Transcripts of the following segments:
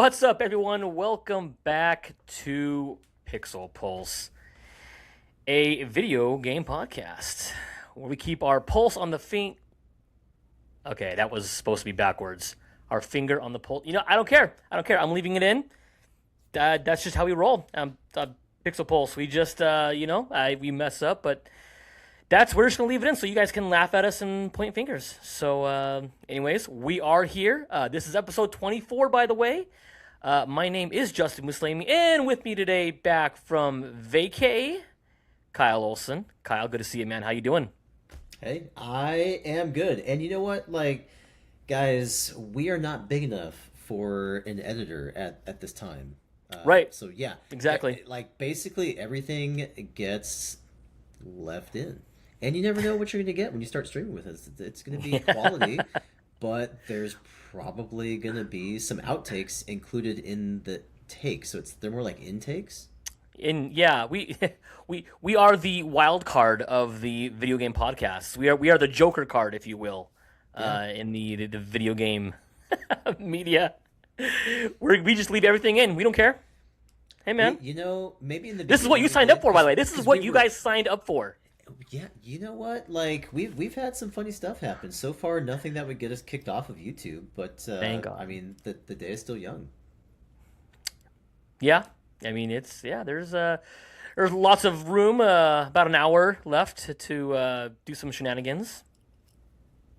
What's up, everyone? Welcome back to Pixel Pulse, a video game podcast where we keep our pulse on the finger. Okay, that was supposed to be backwards. Our finger on the pulse. I don't care. I'm leaving it in. That's just how we roll. Pixel Pulse. We just, we mess up, but we're just gonna leave it in so you guys can laugh at us and point fingers. So, anyways, we are here. This is episode 24, by the way. My name is Justin Muslimi, and with me today, back from vacay, Kyle Olson. Kyle, good to see you, man. How you doing? Hey, I am good. And you know what? Guys, we are not big enough for an editor at this time. Right. So yeah, Exactly. basically everything gets left in. And you never know what you're going to get when you start streaming with us. It's going to be quality, but there's probably going to be some outtakes included in the take. So they're more like intakes. We we are the wild card of the video game podcasts. We are the Joker card, if you will, Yeah. in the video game media. We just leave everything in. We don't care. Hey, man. Maybe in the This is what beginning you we signed did, up for, by the way. This is 'cause what we you were. guys signed up for. Yeah, you know what? We've had some funny stuff happen so far. Nothing that would get us kicked off of YouTube, but Thank God. I mean, the day is still young. Yeah, I mean there's lots of room. About an hour left to do some shenanigans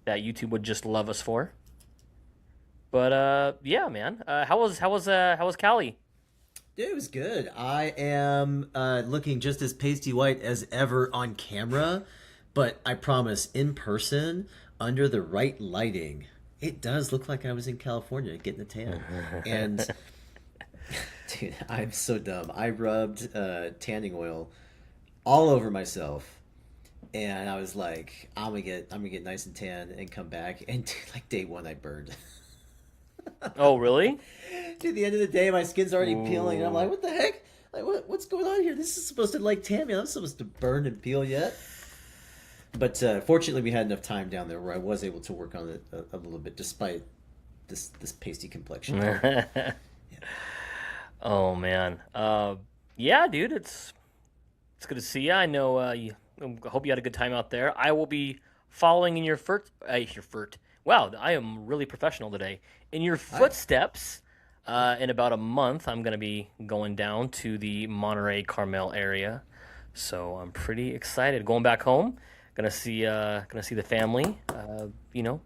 that YouTube would just love us for. But yeah, man. How was Cali? Dude, it was good. I am looking just as pasty white as ever on camera, but I promise, in person, under the right lighting, it does look like I was in California getting a tan. And dude, I'm so dumb. I rubbed tanning oil all over myself, and I was like, I'm gonna get nice and tan and come back. And dude, like day one, I burned. Oh, really? Dude, at the end of the day, my skin's already peeling, and I'm like, Ooh. what the heck? Like, what's going on here? This is supposed to like tan me. I'm supposed to burn and peel yet. But fortunately, we had enough time down there where I was able to work on it a little bit, despite this pasty complexion. Yeah. Oh man. Yeah, dude. It's good to see you. I know. I hope you had a good time out there. I will be following in your. Wow, I am really professional today. In your Hi. footsteps, in about a month, I'm gonna be going down to the Monterey Carmel area, so I'm pretty excited. Going back home, gonna see the family. You know,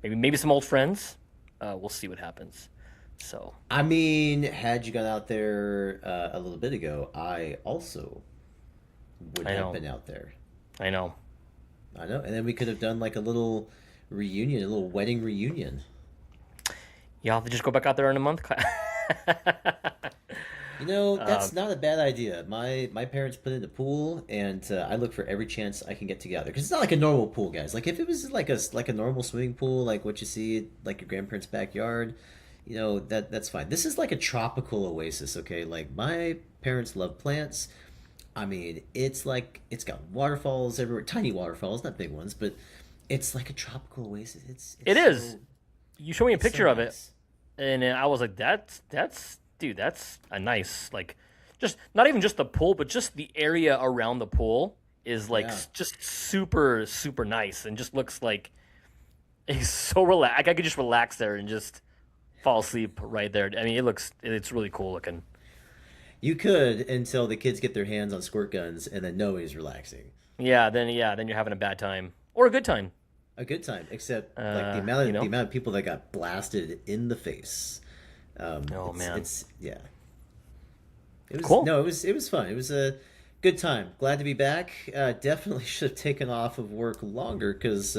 maybe some old friends. We'll see what happens. So I mean, had you gone out there a little bit ago, I also would I have know, been out there. I know. I know, and then we could have done like a little reunion, a little wedding reunion. You have to just go back out there in a month. That's not a bad idea. My parents put in the pool, and I look for every chance I can get to get out there because it's not like a normal pool, guys. Like if it was like a normal swimming pool, like what you see like your grandparents' backyard, that's fine. This is like a tropical oasis, okay? Like my parents love plants. I mean, it's got waterfalls everywhere, tiny waterfalls, not big ones, but it's like a tropical oasis. It's It is. You showed me a it's so picture of it, nice. and I was like, that's dude, that's a nice like, just not even just the pool, but just the area around the pool is like Yeah. just super super nice, and just looks like it's so relaxed. Like, I could just relax there and just fall asleep right there. I mean, it's really cool looking. You could until the kids get their hands on squirt guns, and then nobody's relaxing. Yeah, then you're having a bad time or a good time. A good time, except like the Uh, amount you of the know. amount of people that got blasted in the face. Oh man, It's yeah. It was cool. no, it was fun. It was a good time. Glad to be back. Definitely should have taken off of work longer because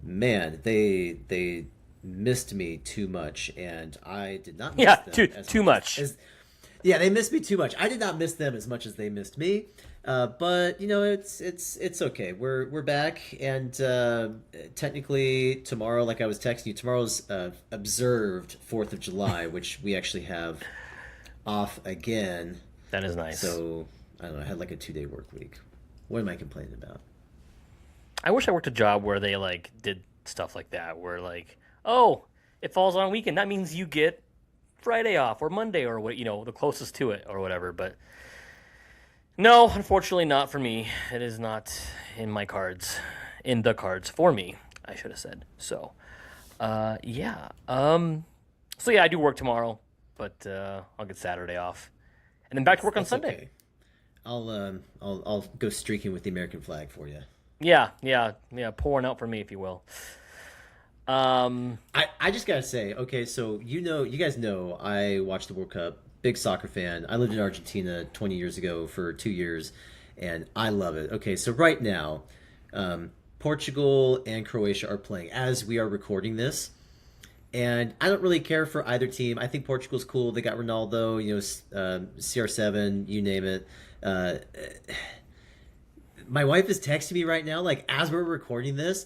man, they missed me too much, and I did not miss Yeah, them too as too much as much. as yeah, they missed me too much. I did not miss them as much as they missed me. But it's okay. We're back, and technically tomorrow, like I was texting you, tomorrow's observed Fourth of July, which we actually have off again. That is nice. So I don't know. I had like a 2 day work week. What am I complaining about? I wish I worked a job where they did stuff like that, where oh, it falls on a weekend. That means you get Friday off or Monday or what, the closest to it or whatever. But no, unfortunately, not for me. It is not in my cards, in the cards for me, I should have said. So, yeah. So yeah, I do work tomorrow, but I'll get Saturday off, and then back to work on That's Sunday. okay. I'll go streaking with the American flag for you. Yeah, yeah, yeah. Pouring out for me, if you will. I just gotta say, okay, so you guys know I watched the World Cup, big soccer fan. I lived in Argentina 20 years ago for 2 years, and I love it. Okay, so right now, Portugal and Croatia are playing as we are recording this, and I don't really care for either team. I think Portugal's cool. They got Ronaldo, CR7, you name it. Uh, my wife is texting me right now, like as we're recording this.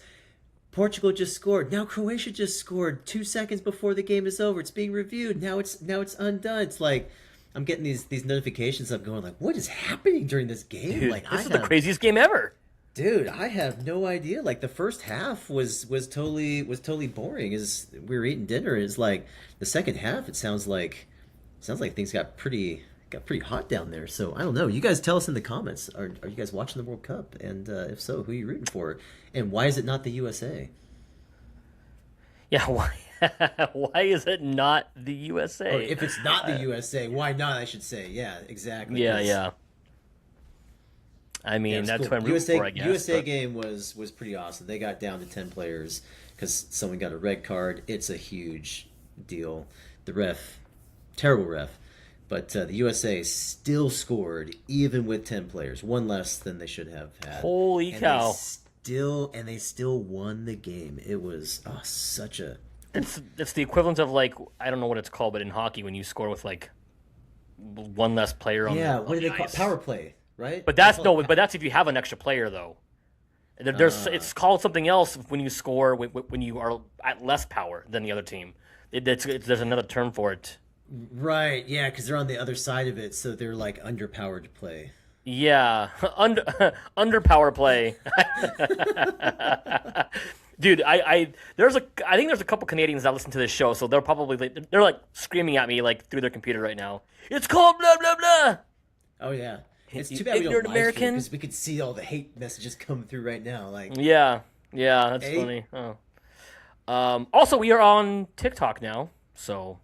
Portugal just scored. Now Croatia just scored 2 seconds before the game is over. It's being reviewed. Now it's undone. It's like I'm getting these notifications. I'm going like, what is happening during this game? Dude, Like this is the craziest game ever. dude, I have no idea. Like the first half was totally boring. As we were eating dinner, it's like the second half. It sounds like things got pretty hot down there. So I don't know. You guys tell us in the comments. Are you guys watching the World Cup? And if so, who are you rooting for? And why is it not the USA? Yeah, why? Why is it not the USA? Or if it's not the USA, why not? I should say. Yeah, exactly. Yeah, yeah. I mean, Yeah, that's cool. what I'm rooting for, I guess. USA but- game was pretty awesome. They got down to 10 players because someone got a red card. It's a huge deal. The ref, terrible ref, but the USA still scored even with 10 players, one less than they should have had. Holy cow! They still won the game. It was such a It's the equivalent of like I don't know what it's called, but in hockey when you score with like one less player on yeah. the What do they call ice. power play? Right? But that's no, but that's if you have an extra player though. It's called something else when you score when you are at less power than the other team. There's another term for it. Right, yeah, because they're on the other side of it, so they're like underpowered to play. Yeah, under power play. Dude, I think there's a couple Canadians that listen to this show, so they're like screaming at me like through their computer right now. It's called blah blah blah. Oh yeah, it's You too bad we don't ignorant live stream American. because we could see all the hate messages come through right now. Like, Yeah, that's Hey. funny. Oh. Also, we are on TikTok now, so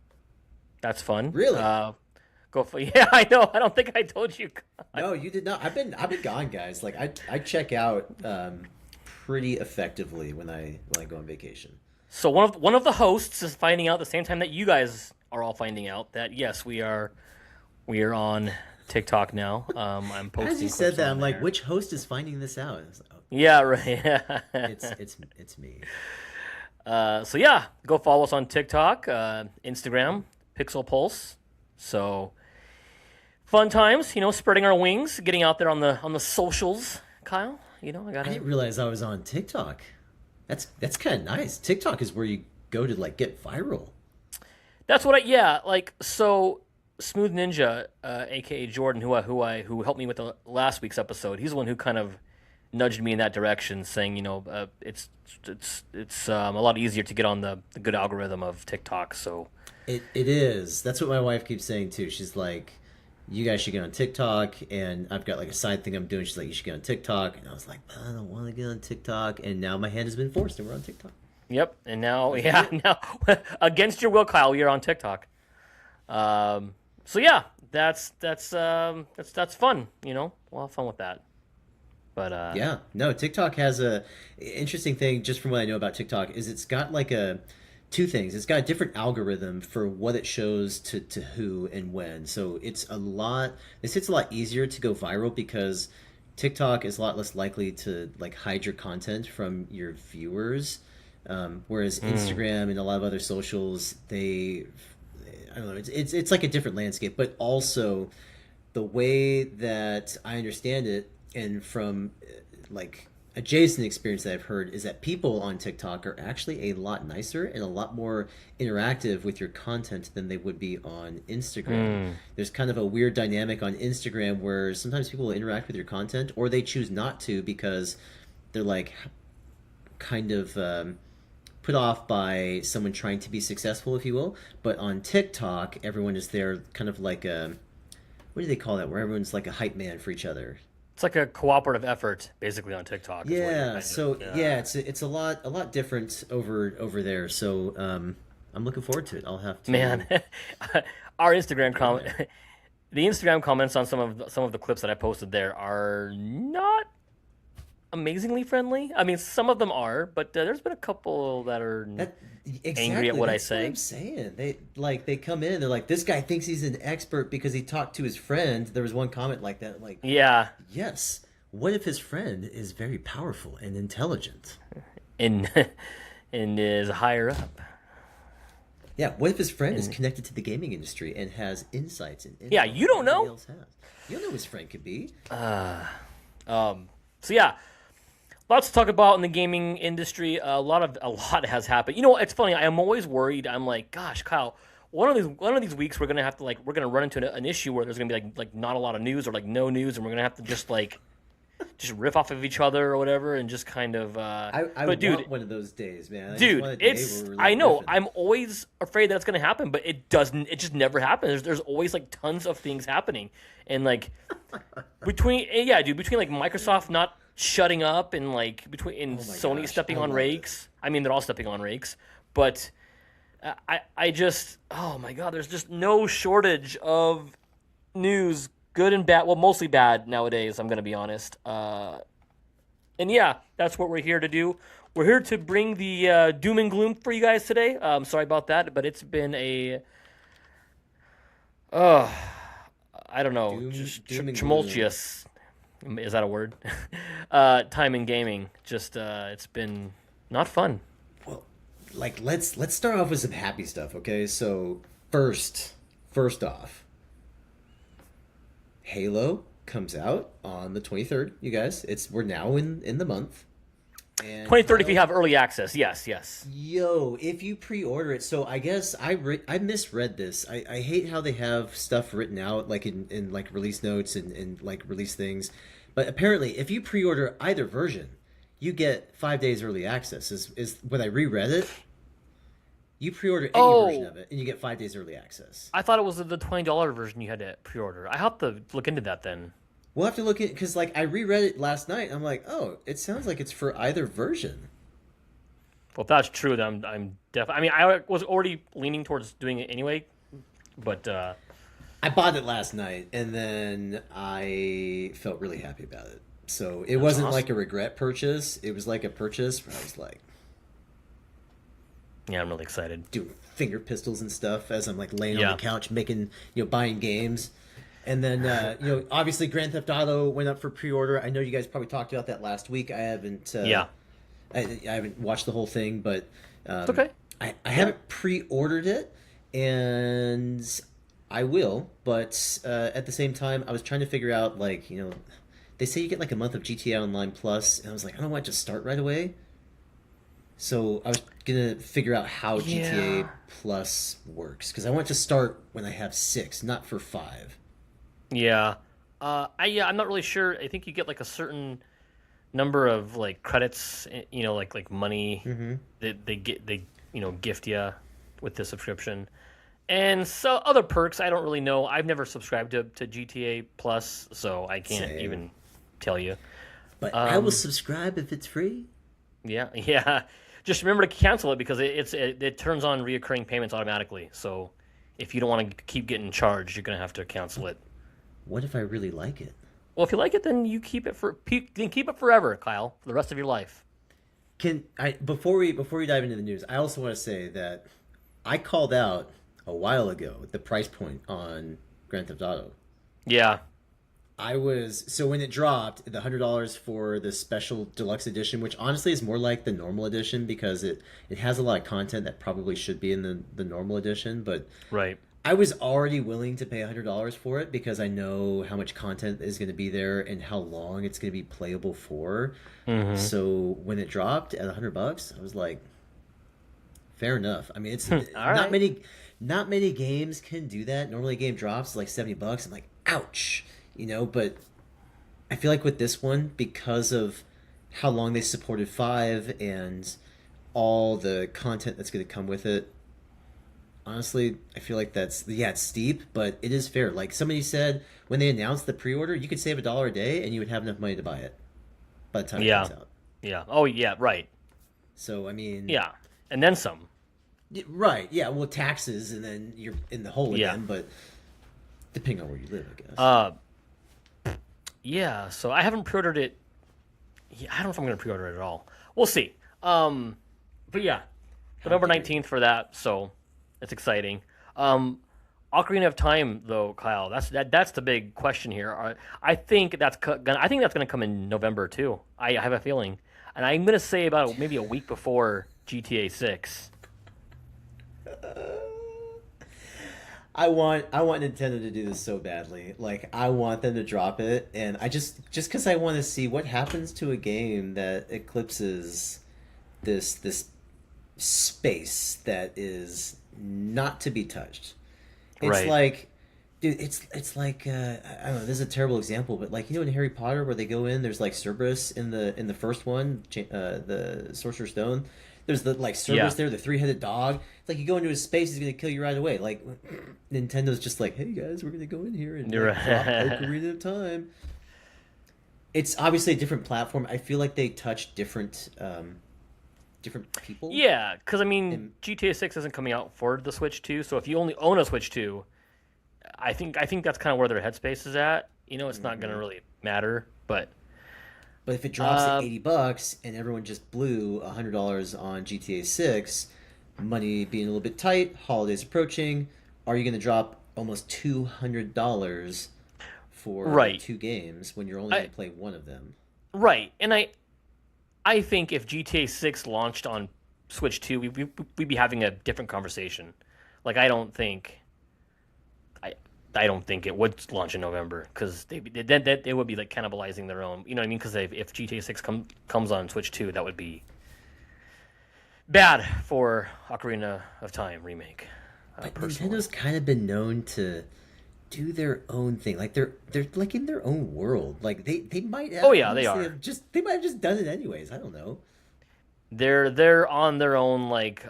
that's fun. Really? Yeah, I know. I don't think I told you. no, you did not. I've been gone, guys. Like I check out pretty effectively when I go on vacation. So one of the hosts is finding out at the same time that you guys are all finding out that yes, we are on TikTok now. I'm posting. As you clips said that, on I'm like, there. which host is finding this out? I was like, oh, Yeah, right. it's me. So yeah, go follow us on TikTok, Instagram, Pixel Pulse. So fun times, spreading our wings, getting out there on the socials. Kyle, I I gotta. didn't realize I was on TikTok. That's kind of nice. TikTok is where you go to like get viral. That's what so Smooth Ninja, aka Jordan, who helped me with the last week's episode. He's the one who kind of nudged me in that direction, saying, it's a lot easier to get on the good algorithm of TikTok. So It is. That's what my wife keeps saying too. She's like, you guys should get on TikTok, and I've got like a side thing I'm doing. She's like, you should get on TikTok, and I was like, I don't want to get on TikTok, and now my hand has been forced, and we're on TikTok. yep, and now now against your will, Kyle, you're on TikTok. So yeah, that's fun. We'll have fun with that. But Yeah, no, TikTok has a interesting thing. Just from what I know about TikTok, is it's got like two things. It's got a different algorithm for what it shows to who and when. So it's a lot. It's a lot easier to go viral because TikTok is a lot less likely to like hide your content from your viewers. Whereas Instagram and a lot of other socials, I don't know. It's like a different landscape, but also the way that I understand it, and from like adjacent experience that I've heard, is that people on TikTok are actually a lot nicer and a lot more interactive with your content than they would be on Instagram. There's kind of a weird dynamic on Instagram where sometimes people will interact with your content or they choose not to because they're like kind of put off by someone trying to be successful, if you will. But on TikTok, everyone is there kind of like a, what do they call that? Where everyone's like a hype man for each other. It's like a cooperative effort, basically, on TikTok. Is what you're Yeah, kind of, so yeah. yeah, it's a lot different over there. So I'm looking forward to it. I'll have to Man, our Instagram get in comment, there. the Instagram comments on some of the clips that I posted there are not amazingly friendly. I mean, some of them are, but there's been a couple that are That angry at exactly. what I That's what say. I'm saying. They come in. They're like, this guy thinks he's an expert because he talked to his friend. There was one comment like that. Like, Yeah, yes. What if his friend is very powerful and intelligent? and and is higher up. Yeah. What if his friend is And connected to the gaming industry and has insights and yeah, intel you that don't nobody know. else has? You don't know who his friend could be. So yeah, lots to talk about in the gaming industry. A lot has happened. You know, it's funny. I am always worried. I'm like, gosh, Kyle. One of these weeks we're gonna have to we're gonna run into an issue where there's gonna be like not a lot of news or like no news, and we're gonna have to just riff off of each other or whatever, and just kind of. I But want dude, one of those days, man. I just dude, want a day where it's we're I like know riffing. I'm always afraid that's gonna happen, but it doesn't. It just never happens. There's always like tons of things happening, and like between like Microsoft not shutting up and like between and Oh my Sony gosh, stepping I on love it. rakes. I mean, they're all stepping on rakes, but I just oh my god, there's just no shortage of news, good and bad. Well, mostly bad nowadays. I'm gonna be honest. And yeah, that's what we're here to do. We're here to bring the doom and gloom for you guys today. Sorry about that, but it's been a uh, I don't know, just Doom and gloom. tumultuous. Is that a word? Time in gaming. Just it's been not fun. Well, like let's start off with some happy stuff, okay? So first off, Halo comes out on the 23rd, you guys. We're now in the month. And 2030 if you Kyle, have early access. Yes, yes. yo, if you pre-order it, so I guess I misread this. I hate how they have stuff written out like in like release notes and like release things. But apparently if you pre-order either version, you get 5 days early access. Is when I reread it, you pre-order any version Oh, of it and you get 5 days early access. I thought it was the $20 version you had to pre-order. I have to look into that then. We'll have to look at because like I reread it last night. I'm like, oh, it sounds like it's for either version. Well, if that's true, then I'm definitely. I mean, I was already leaning towards doing it anyway, but I bought it last night and then I felt really happy about it. So it that's wasn't like a awesome. regret purchase. It was like a purchase where I was like Yeah, I'm really excited. doing finger pistols and stuff as I'm like laying on the Yeah, couch making, buying games. And then, obviously Grand Theft Auto went up for pre-order. I know you guys probably talked about that last week. yeah, I haven't watched the whole thing, but it's okay. I Yeah. haven't pre-ordered it, and I will. But at the same time, I was trying to figure out like they say you get like a month of GTA Online Plus, and I was like, I don't want to just start right away. So I was gonna figure out how Yeah. GTA Plus works because I want to start when I have six, not for five. Yeah. I'm not really sure. I think you get like a certain number of like credits, like money Mm-hmm. that they gift you with the subscription. And so other perks, I don't really know. I've never subscribed to GTA Plus, so I can't Same. even tell you. But I will Um, subscribe if it's free. yeah, yeah. Just remember to cancel it because it turns on reoccurring payments automatically. So if you don't want to keep getting charged, you're gonna have to cancel it. What if I really like it? Well, if you like it, then you then keep it forever, Kyle, for the rest of your life. Can I before we dive into the news, I also want to say that I called out a while ago the price point on Grand Theft Auto. Yeah, I was so when it dropped the $100 for the special deluxe edition, which honestly is more like the normal edition because it has a lot of content that probably should be in the normal edition, but right. I was already willing to pay $100 for it because I know how much content is going to be there and how long it's going to be playable for. Mm-hmm. So when it dropped at $100, I was like, fair enough. I mean, it's All not right. many games can do that. Normally, a game drops like $70. I'm like, ouch, But I feel like with this one, because of how long they supported five and all the content that's going to come with it, honestly, I feel like it's steep, but it is fair. Like somebody said, when they announced the pre-order, you could save $1 a day and you would have enough money to buy it by the time it Yeah. comes out. Yeah. Oh, yeah. Right. So I mean, Yeah. And then some. right? Yeah, well, taxes, and then you're in the hole Yeah. again. But depending on where you live, I guess. Uh, yeah. So I haven't pre-ordered it. Yeah, I don't know if I'm going to pre-order it at all. We'll see. But yeah, November dare you. 19th for that. So it's exciting. Ocarina of Time, though, Kyle. That's the big question here. I think that's gonna come in November too. I have a feeling, and I'm gonna say about maybe a week before GTA 6. I want Nintendo to do this so badly. Like I want them to drop it, and I just because I want to see what happens to a game that eclipses this space that is not to be touched. It's Right. like, dude, it's like I don't know. This is a terrible example, but like in Harry Potter where they go in, there's like Cerberus in the first one, the Sorcerer's Stone. There's the like Yeah. Cerberus there, the three-headed dog. It's like you go into his space, he's gonna kill you right away. Like Nintendo's just like, hey guys, we're gonna go in here and You're like, drop right. Ocarina of Time. It's obviously a different platform. I feel like they touch different people. Yeah, because I mean, And GTA 6 isn't coming out for the Switch 2, so if you only own a Switch 2, I think that's kind of where their headspace is at. It's not gonna really matter, but But if it drops at uh, $80 and everyone just blew $100 on GTA 6, money being a little bit tight, holidays approaching, are you going to drop almost $200 for right. two games when you're only going I to play one of them? Right, and I think if GTA 6 launched on Switch 2, we'd be having a different conversation. Like I I don't think it would launch in November because they would be like cannibalizing their own. You know what I mean? Because if GTA 6 comes on Switch 2, that would be bad for Ocarina of Time remake. But Personally, Nintendo's kind of been known to do their own thing. Like they're like in their own world. Like they might have, oh yeah, they honestly are. have they might have just done it anyways. I don't know. They're on their own like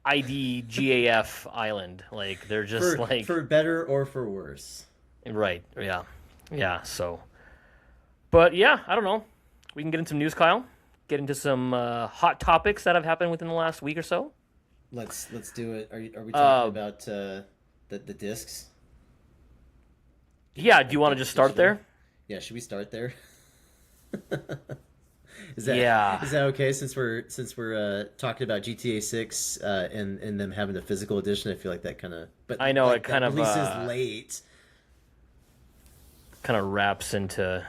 IDGAF island. Like they're just like For better or for worse. right. Yeah, yeah. So, but yeah, I don't know. We can get into some news, Kyle. Get into some hot topics that have happened within the last week or so. Let's do it. Are we talking Uh, about the discs? yeah. Do you Like want to just start digital? there? Yeah, should we start there? Is Yeah. that okay since we're talking about GTA 6 and them having a physical edition? I feel like that kind of but I know it like that kind of release is late. wraps into.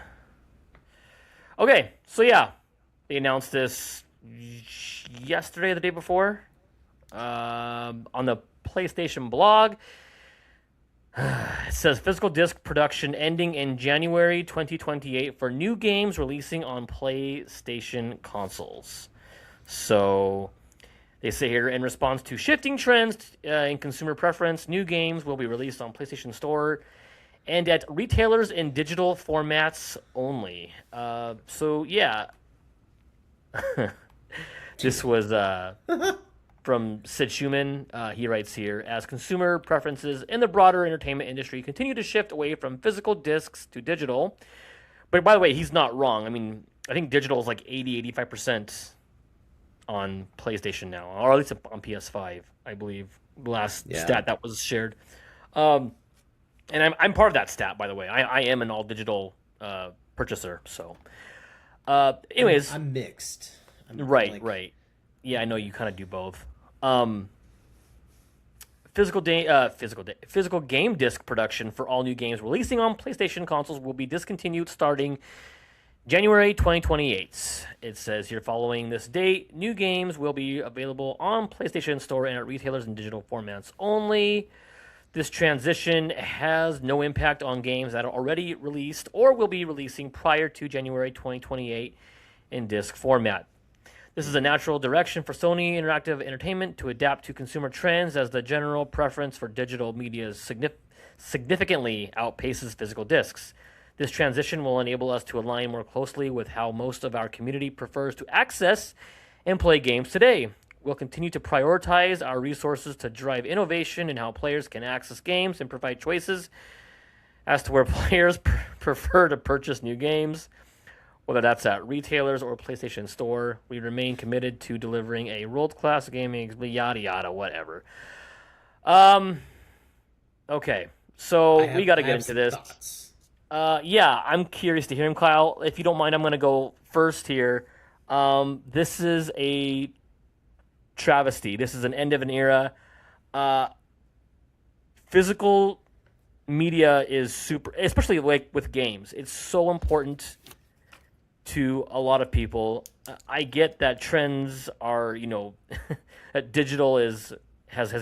Okay, so yeah, they announced this yesterday, or the day before, on the PlayStation blog. It says physical disc production ending in January 2028 for new games releasing on PlayStation consoles. So they say here in response to shifting trends in consumer preference, new games will be released on PlayStation Store and at retailers in digital formats only. So yeah, this was from Sid Schumann. He writes here, as consumer preferences in the broader entertainment industry continue to shift away from physical discs to digital. But by the way, he's not wrong. I mean, I think digital is like 85% on PlayStation now, or at least on PS5, I believe. Last Yeah. stat that was shared. And I'm part of that stat, by the way. I am an all digital purchaser. So, anyways, I'm mixed. right, Like right. Yeah, I know you kind of do both. Physical game disc production for all new games releasing on PlayStation consoles will be discontinued starting January 2028. It says here, following this date, new games will be available on PlayStation Store and at retailers in digital formats only. This transition has no impact on games that are already released or will be releasing prior to January 2028 in disc format. This is a natural direction for Sony Interactive Entertainment to adapt to consumer trends as the general preference for digital media significantly outpaces physical discs. This transition will enable us to align more closely with how most of our community prefers to access and play games today. We'll continue to prioritize our resources to drive innovation in how players can access games and provide choices as to where players prefer to purchase new games, whether that's at retailers or PlayStation Store. We remain committed to delivering a world-class gaming, yada yada, whatever. Um. Okay, I so we have got to I get have into some this. thoughts. Yeah, I'm curious to hear him, Kyle. If you don't mind, I'm going to go first here. This is a travesty. This is an end of an era. Uh, Physical media is super, especially like with games. It's so important to a lot of people. I get that trends are, that digital has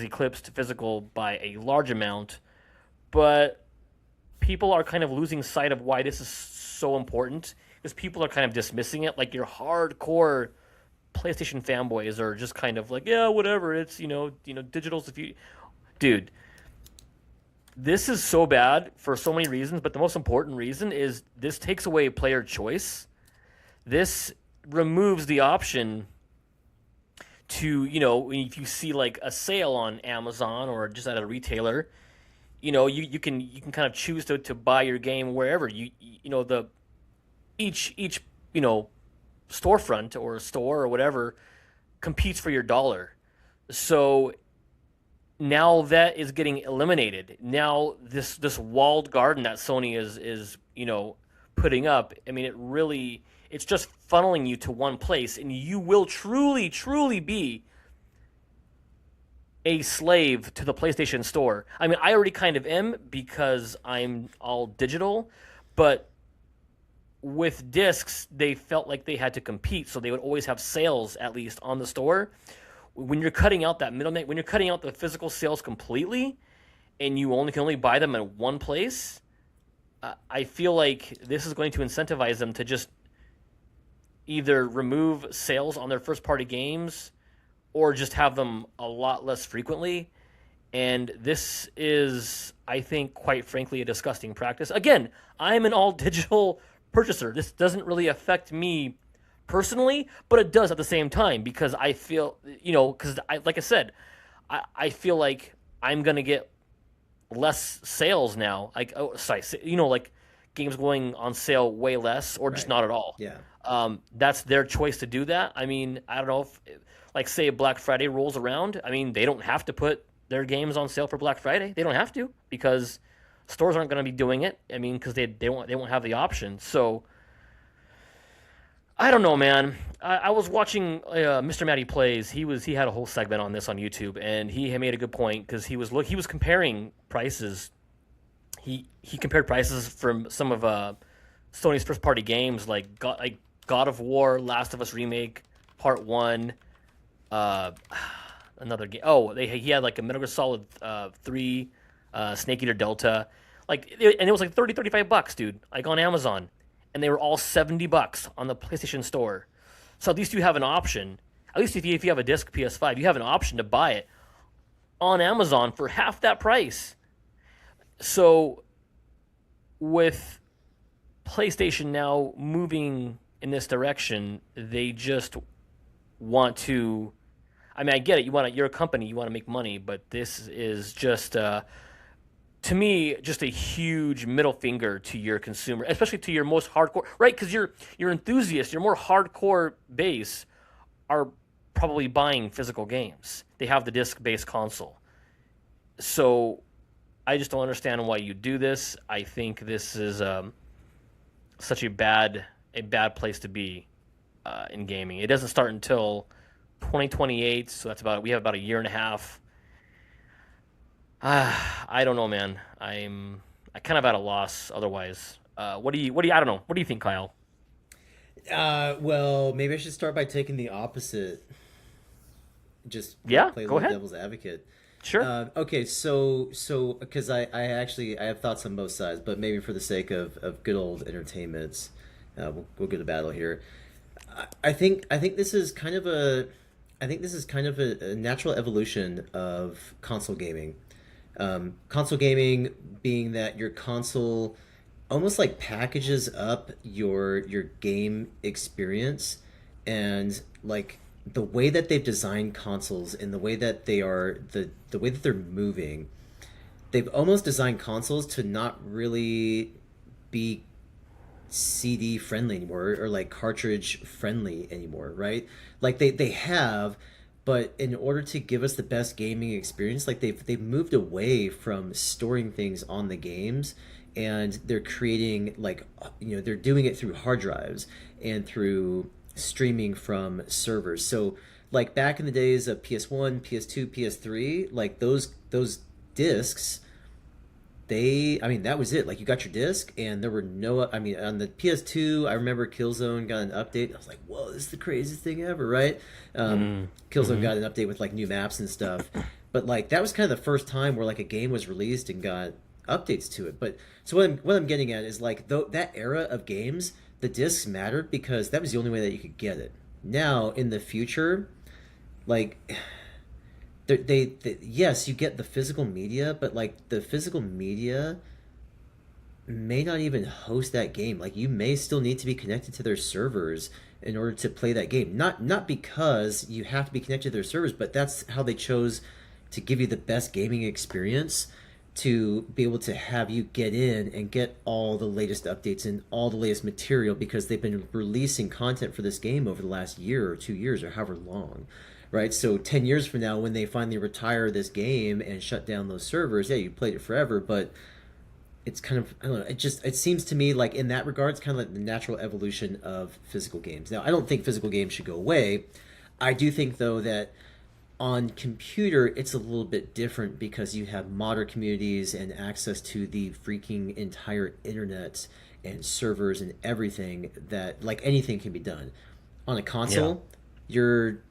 eclipsed physical by a large amount, but people are kind of losing sight of why this is so important because people are kind of dismissing it. Like your hardcore PlayStation fanboys are just kind of like, yeah, whatever. It's digital's the future, dude. This is so bad for so many reasons, but the most important reason is this takes away player choice. This removes the option to, if you see like a sale on Amazon or just at a retailer, you can kind of choose to buy your game wherever the each storefront or store or whatever competes for your dollar. So now that is getting eliminated. Now this walled garden that Sony is putting up. I mean, it's just funneling you to one place, and you will truly be a slave to the PlayStation Store. I mean, I already kind of am because I'm all digital, but with discs, they felt like they had to compete, so they would always have sales at least on the store. When you're cutting out that middleman, when you're cutting out the physical sales completely, and you only can only buy them at one place, I feel like this is going to incentivize them to just either remove sales on their first party games or just have them a lot less frequently. And this is, I think, quite frankly, a disgusting practice. Again, I'm an all digital purchaser. This doesn't really affect me personally, but it does at the same time because I feel, because like I said, I feel like I'm going to get less sales now. Like, oh, sorry, like games going on sale way less or just Right. not at all. Yeah. That's their choice to do that. I mean, I don't know if, like, say Black Friday rolls around. I mean, they don't have to put their games on sale for Black Friday. They don't have to because stores aren't going to be doing it. I mean, because they won't have the option. So I don't know, man. I was watching Mr. Matty Plays. He had a whole segment on this on YouTube, and he had made a good point because he was comparing prices. He compared prices from some of Sony's first party games like God of War, Last of Us remake, Part One, uh, another game. Oh, he had like a Metal Gear Solid 3, Snake Eater Delta, and it was like 35 bucks, dude, like on Amazon, and they were all $70 on the PlayStation Store. So at least you have an option. At least if you have a disc PS5, you have an option to buy it on Amazon for half that price. So with PlayStation now moving in this direction, they just want to. I mean, I get it. You're a company. You want to make money, but this is just, to me, just a huge middle finger to your consumer, especially to your most hardcore, right? Because your enthusiasts, your more hardcore base, are probably buying physical games. They have the disc-based console, so I just don't understand why you do this. I think this is such a bad place to be in gaming. It doesn't start until 2028, so we have about a year and a half. I don't know, man. I kind of at a loss otherwise. I don't know. What do you think, Kyle? Well, maybe I should start by taking the opposite. Just Yeah, play a go little ahead. devil's advocate. Sure. Okay, so because I have thoughts on both sides, but maybe for the sake of good old entertainment, we'll go to battle here. I think this is kind of a natural evolution of console gaming. Console gaming being that your console almost like packages up your game experience and like the way that they've designed consoles and the way that they are the way that they're moving, they've almost designed consoles to not really be CD friendly anymore or like cartridge friendly anymore, right? Like they have, but in order to give us the best gaming experience, like they've moved away from storing things on the games, and they're creating like they're doing it through hard drives and through streaming from servers. So like back in the days of PS1, PS2, PS3, like those discs, I mean, that was it. Like, you got your disc, and there were no, I mean, on the PS2, I remember Killzone got an update. I was like, whoa, this is the craziest thing ever, right? Killzone got an update with, like, new maps and stuff. But, like, that was kind of the first time where, like, a game was released and got updates to it. But, so what I'm getting at is, like, that era of games, the discs mattered because that was the only way that you could get it. Now, in the future, like they yes, you get the physical media, but like the physical media may not even host that game. Like you may still need to be connected to their servers in order to play that game. Not because you have to be connected to their servers, but that's how they chose to give you the best gaming experience, to be able to have you get in and get all the latest updates and all the latest material, because they've been releasing content for this game over the last year or 2 years or however long, right? So 10 years from now, when they finally retire this game and shut down those servers, yeah, you played it forever, but it's kind of, I don't know, it seems to me like in that regard, it's kind of like the natural evolution of physical games. Now, I don't think physical games should go away. I do think, though, that on computer it's a little bit different because you have modern communities and access to the freaking entire internet and servers and everything, that like anything can be done. On a console, you're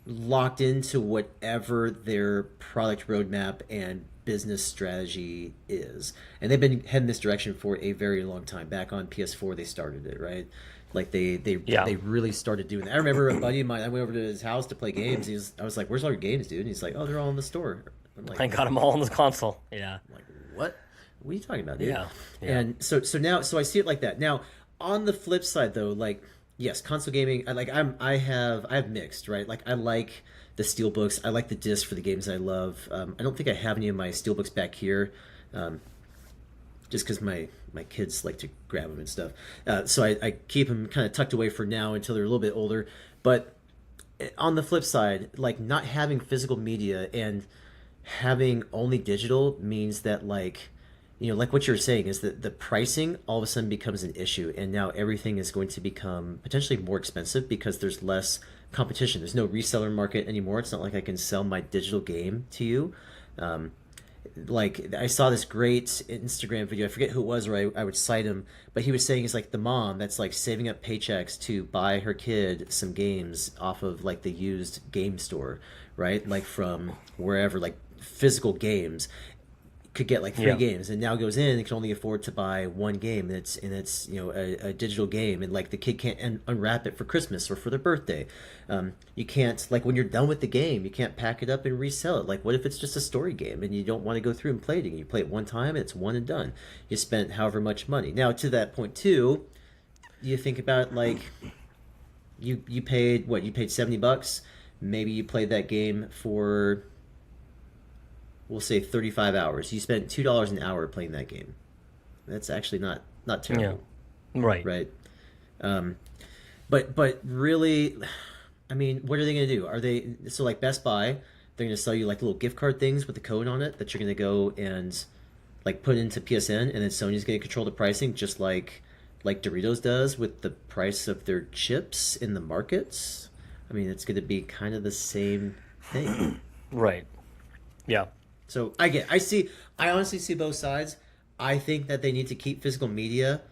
locked into whatever their product roadmap and business strategy is, and they've been heading this direction for a very long time. Back on PS4 they started it, right? Like they really started doing that. I remember a buddy of mine, I went over to his house to play games. I was like, where's all your games, dude? And he's like, oh, they're all in the store. I'm like, I got them all on the console. Yeah. I'm like, what are you talking about, dude? Yeah. And so now I see it like that. Now on the flip side, though, like, yes, console gaming, I have mixed, right? Like I like the steelbooks, I like the discs for the games I love. I don't think I have any of my steelbooks back here, just because my kids like to grab them and stuff. So I keep them kind of tucked away for now until they're a little bit older. But on the flip side, like not having physical media and having only digital means that, like, like what you're saying is that the pricing all of a sudden becomes an issue, and now everything is going to become potentially more expensive because there's less competition. There's no reseller market anymore. It's not like I can sell my digital game to you. Like I saw this great Instagram video. I forget who it was, or I would cite him, but he was saying he's like the mom that's like saving up paychecks to buy her kid some games off of like the used game store, right? Like from wherever, like physical games. Could get like three games, and now goes in and can only afford to buy one game, and it's a digital game, and like the kid can't unwrap it for Christmas or for their birthday. You can't, like, when you're done with the game, you can't pack it up and resell it. Like, what if it's just a story game and you don't want to go through and play it again? You play it one time and it's one and done. You spent however much money. Now to that point too, you think about, like, you paid what, you paid $70. Maybe you played that game for, we'll say, 35 hours. You spent $2 an hour playing that game. That's actually not terrible. Yeah. Right. Right. But really, I mean, what are they going to do? Are they, so like Best Buy, they're going to sell you like little gift card things with the code on it that you're going to go and like put into PSN, and then Sony's going to control the pricing just like Doritos does with the price of their chips in the markets. I mean, it's going to be kind of the same thing. Right. Yeah. So I honestly see both sides. I think that they need to keep physical media,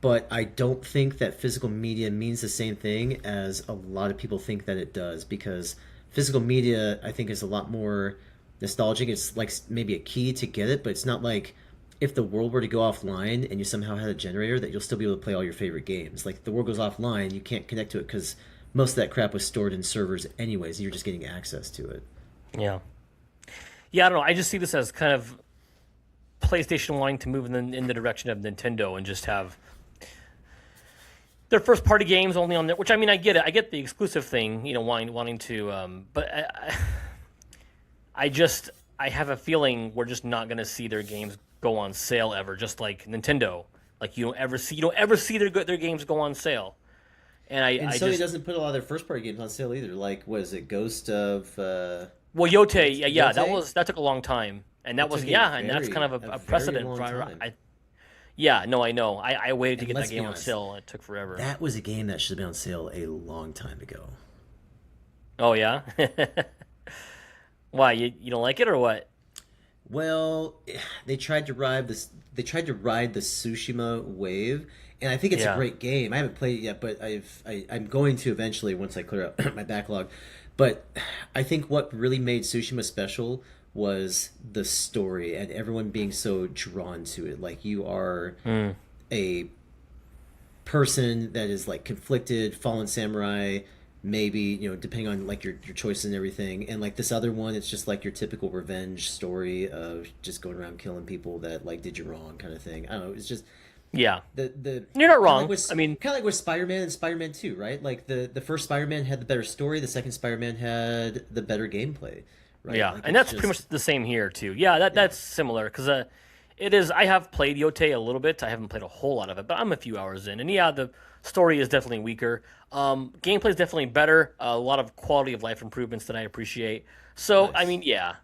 but I don't think that physical media means the same thing as a lot of people think that it does, because physical media, I think, is a lot more nostalgic. It's like maybe a key to get it, but it's not like if the world were to go offline and you somehow had a generator that you'll still be able to play all your favorite games. Like, if the world goes offline, you can't connect to it because most of that crap was stored in servers anyways, and you're just getting access to it. Yeah. Yeah, I don't know. I just see this as kind of PlayStation wanting to move in the direction of Nintendo and just have their first party games only on there, which I mean, I get it. I get the exclusive thing, wanting to, but I have a feeling we're just not going to see their games go on sale ever, just like Nintendo. Like you don't ever see their games go on sale. And And Sony doesn't put a lot of their first party games on sale either. Like, was it Ghost of well, Yote, yeah, Yote? that took a long time, and that That was took a and that's kind of very a precedent. long time. Yeah, no, I know. I waited to And get let's that be game on honest, sale, and it took forever. that was a game that should have been on sale a long time ago. Oh yeah, why you don't like it or what? Well, they tried to ride this. They tried to ride the Tsushima wave, and I think it's a Yeah. great game. I haven't played it yet, but I'm going to eventually once I clear up my backlog. But I think what really made Tsushima special was the story and everyone being so drawn to it. Like you are a person that is like conflicted, fallen samurai, maybe, depending on like your choices and everything. And like this other one, it's just like your typical revenge story of just going around killing people that like did you wrong kind of thing. I don't know. It's just Yeah, the you're not kind of wrong. like with, I mean, kind of like with Spider-Man and Spider-Man 2, right? Like the first Spider-Man had the better story, the second Spider-Man had the better gameplay, right? yeah, Like and it's that's pretty just much the same here too. Yeah, that's similar because it is. I have played Yote a little bit. I haven't played a whole lot of it, but I'm a few hours in, and yeah, the story is definitely weaker. Gameplay is definitely better. A lot of quality of life improvements that I appreciate. So I nice. mean, yeah.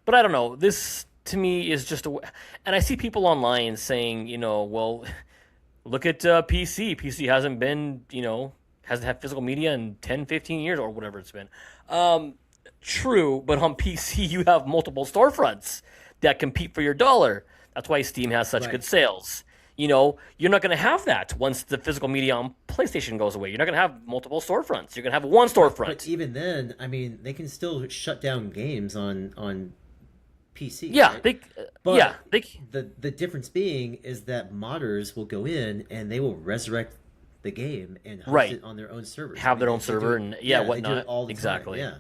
But I don't know. This to me is just and I see people online saying, well, look at PC. PC hasn't been, hasn't had physical media in 10, 15 years or whatever it's been. True, but on PC you have multiple storefronts that compete for your dollar. That's why Steam has such Right. good sales. You're not going to have that once the physical media on PlayStation goes away. You're not going to have multiple storefronts. You're going to have one But storefront. even then, I mean, they can still shut down games on PC, Yeah, right? yeah, But the difference being is that modders will go in and they will resurrect the game and host right. it on their own servers. I Have mean, their own they do server it. and Yeah, they do it whatnot. all the time. Exactly. Yeah,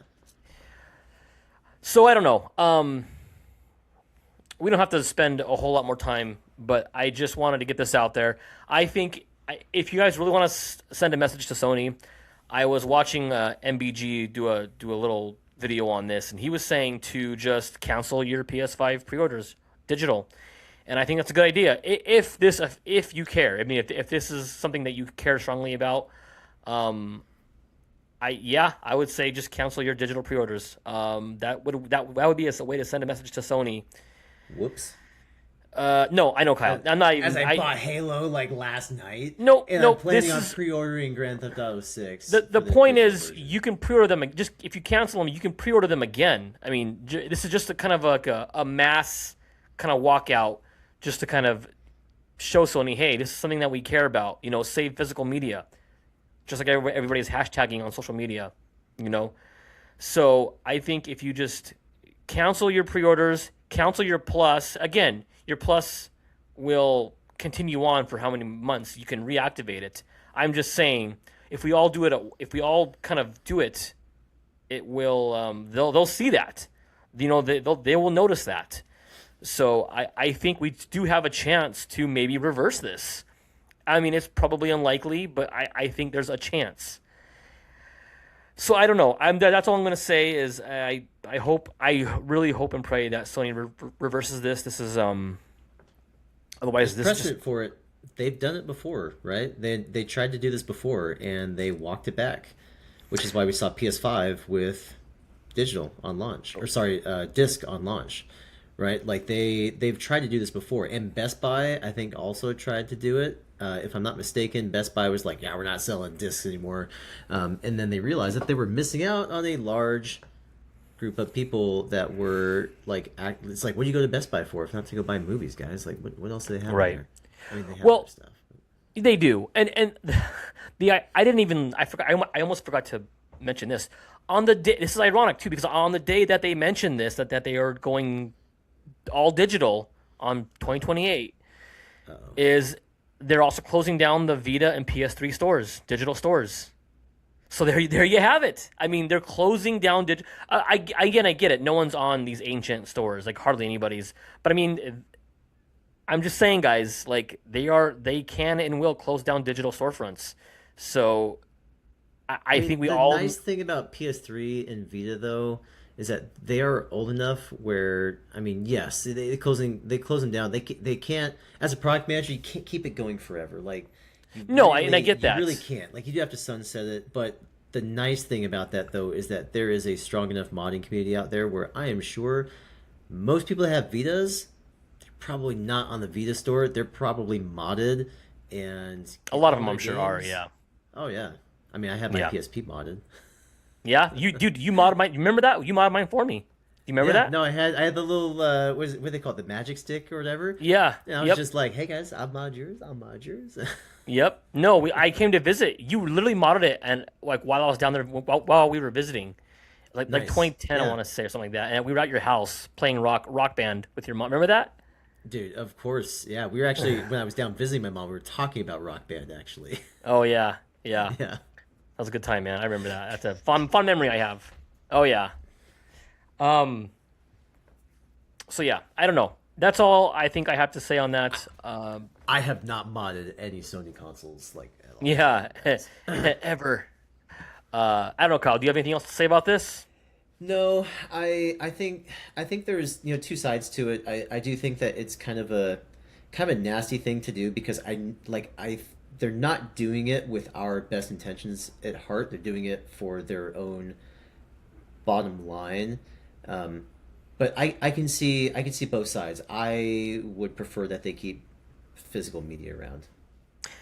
So I don't know. We don't have to spend a whole lot more time, but I just wanted to get this out there. I think if you guys really want to send a message to Sony, I was watching MBG do a little video on this, and he was saying to just cancel your PS5 pre-orders digital, and I think that's a good idea. If you care, I mean, if this is something that you care strongly about, I would say just cancel your digital pre-orders. That would be a way to send a message to Sony. whoops. No, I know, Kyle. I'm not even. As I bought Halo like last night. No, and no, I'm planning this on is- pre-ordering Grand Theft Auto 6. The for point digital is version. you can pre-order them. Just if you cancel them, you can pre-order them again. I mean, this is just a kind of like a mass kind of walkout, just to kind of show Sony, hey, this is something that we care about. Save physical media, just like everybody's hashtagging on social media. So I think if you just cancel your pre-orders, cancel your plus. Again, your plus will continue on for how many months? You can reactivate it. I'm just saying, if we all do it, if we all kind of do it, it will. They'll see that. They will notice that. So I think we do have a chance to maybe reverse this. I mean, it's probably unlikely, but I think there's a chance. So I don't know. That's all I'm going to say is I really hope and pray that Sony reverses this. This is otherwise There's this precedent for it. They've done it before, right? They tried to do this before and they walked it back, which is why we saw PS5 with digital on launch, or sorry, disc on launch, right? Like they've tried to do this before, and Best Buy I think also tried to do it. If I'm not mistaken, Best Buy was like, "Yeah, we're not selling discs anymore," and then they realized that they were missing out on a large group of people that were like, it's like, what do you go to Best Buy for if not to go buy movies, guys? Like, what else do they have in Right. there? I mean, they have Well, other stuff. They do, and I didn't even I forgot I almost forgot to mention this on the day. This is ironic too because on the day that they mentioned this that they are going all digital on 2028 is they're also closing down the Vita and PS3 stores, digital stores. So there you have it. I mean, they're closing down. I get it. No one's on these ancient stores, like hardly anybody's. But I mean, I'm just saying, guys, like they can and will close down digital storefronts. So I I mean, think we the all nice thing about PS3 and Vita though is that they are old enough where I mean, yes, they close them down. They can't as a product manager, you can't keep it going forever. Like no, and I get you really that. can't. Like you do have to sunset it, but the nice thing about that though is that there is a strong enough modding community out there where I am sure most people that have Vitas, they're probably not on the Vita store. They're probably modded and A get lot of all them, their I'm sure, are. games. Yeah, Oh yeah. I mean, I have my yeah, PSP modded. yeah. You, dude, you modded mine. You remember that? You modded mine for me. You remember Yeah, that? no, I had the little what they call it, the magic stick or whatever. Yeah. And I was Yep. just like, hey guys, I'll mod yours, I'll mod yours. Yep. No, I came to visit. You literally modded it, and like while I was down there, while we were visiting, like Nice. 2010, I Yeah. want to say, or something like that. And we were at your house playing rock band with your mom. Remember that? Dude, of course. Yeah, we were actually when I was down visiting my mom, we were talking about Rock Band actually. Oh yeah, yeah. That Yeah. was a good time, man. I remember that. That's a fun memory I have. Oh yeah. Um. So yeah, I don't know. That's all I think I have to say on that. I have not modded any Sony consoles like at all. Yeah, ever. I don't know, Kyle. Do you have anything else to say about this? No, I think there's two sides to it. I do think that it's kind of a nasty thing to do because I they're not doing it with our best intentions at heart. They're doing it for their own bottom line. Um, but I can see both sides. I would prefer that they keep physical media around.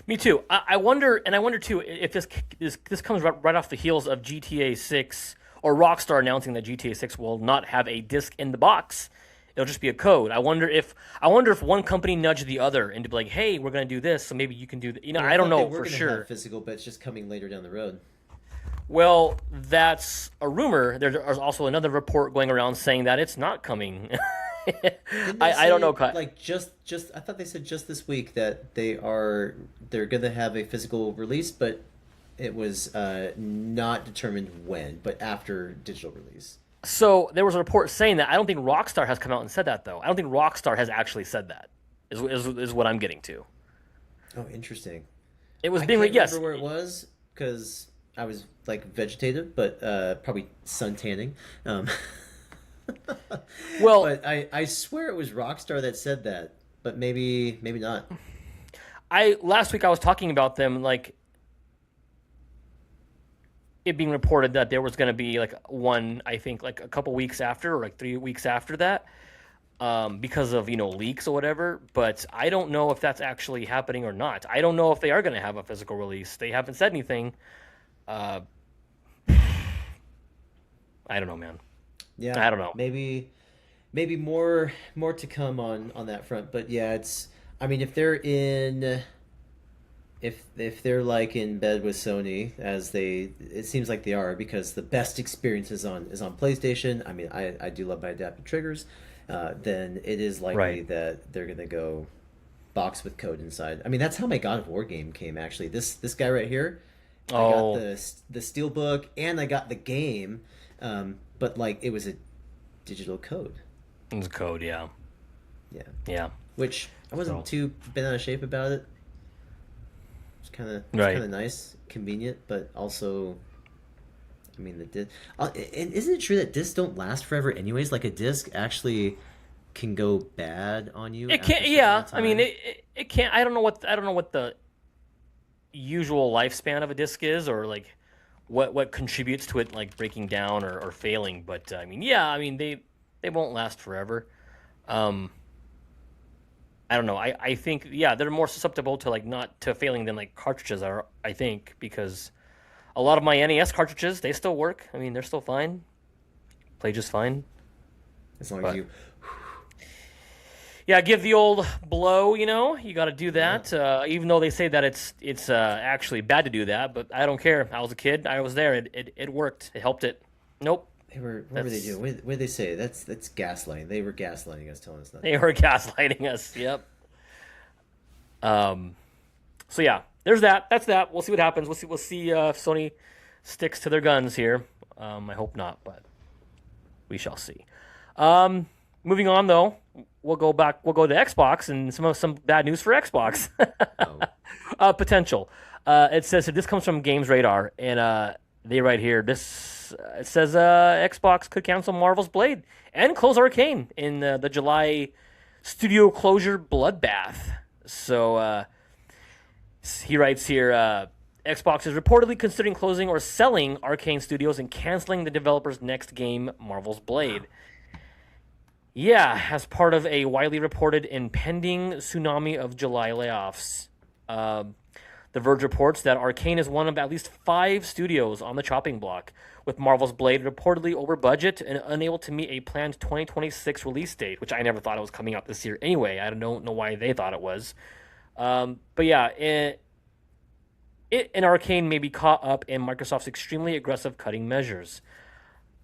Me too. I wonder, and I wonder too, if this comes right off the heels of GTA 6 or Rockstar announcing that GTA 6 will not have a disc in the box. It'll just be a code. I wonder if one company nudged the other and to be like, "Hey, we're gonna do this, so maybe you can do that." Well, I I don't thought they know were for going to sure. have physical, but it's just coming later down the road. Well, that's a rumor. There's also another report going around saying that it's not coming. Didn't they I don't say know. like just I thought they said just this week that they're gonna have a physical release, but it was not determined when, but after digital release. So there was a report saying that. I don't think Rockstar has come out and said that though. I don't think Rockstar has actually said that. Is what I'm getting to. Oh, interesting. It was I being can't yes. remember where it was because I was like vegetative, but probably sun tanning. Um, Well, but I swear it was Rockstar that said that, but maybe not. I last week I was talking about them like it being reported that there was going to be like one, I think like a couple weeks after or like 3 weeks after that, because of leaks or whatever. But I don't know if that's actually happening or not. I don't know if they are going to have a physical release. They haven't said anything. Uh, I don't know, man. Yeah, I don't know. maybe more to come on that front. But yeah, it's I mean if they're like in bed with Sony as they it seems like they are because the best experience is on PlayStation. I mean I do love my adaptive triggers. Then it is likely Right. that they're gonna go box with code inside. I mean that's how my God of War game came actually. This guy right here, I got Oh, the steelbook and I got the game, but like it was a digital code. it's code. Yeah, Yeah, yeah. which I wasn't So too bent out of shape about it. It's right. kind of nice, convenient, but also, I mean, the disc. And isn't it true that discs don't last forever, anyways? Like a disc actually can go bad on you It after can't. a certain Yeah, amount of I mean, time. it can't. I don't know what the usual lifespan of a disc is, or like what contributes to it like breaking down or failing. But I mean, yeah, I mean they won't last forever. Um, I don't know. I think yeah, they're more susceptible to like not to failing than like cartridges are. I think because a lot of my NES cartridges they still work. I mean, they're still fine, play just fine. As long as But you, yeah, give the old blow. You got to do yeah. that. Even though they say that it's actually bad to do that, but I don't care. I was a kid. I was there. It worked. It helped it. Nope. What were they That's doing? What did they say? That's gaslighting. They were gaslighting us, telling us not to they do were that. gaslighting us. Yep. Um. So yeah, there's that. That's that. We'll see what happens. We'll see. We'll see if Sony sticks to their guns here. I hope not, but we shall see. Um. Moving on though, we'll go back. We'll go to Xbox and some bad news for Xbox. Oh, Potential. It says this comes from Games Radar, and they write here. This it says Xbox could cancel Marvel's Blade and close Arcane in the July studio closure bloodbath. So he writes here. Xbox is reportedly considering closing or selling Arcane Studios and canceling the developer's next game, Marvel's Blade. Yeah, as part of a widely reported impending tsunami of July layoffs. The Verge reports that Arcane is one of at least 5 studios on the chopping block, with Marvel's Blade reportedly over budget and unable to meet a planned 2026 release date, which I never thought it was coming out this year anyway. I don't know why they thought it was. But yeah, it and Arcane may be caught up in Microsoft's extremely aggressive cutting measures.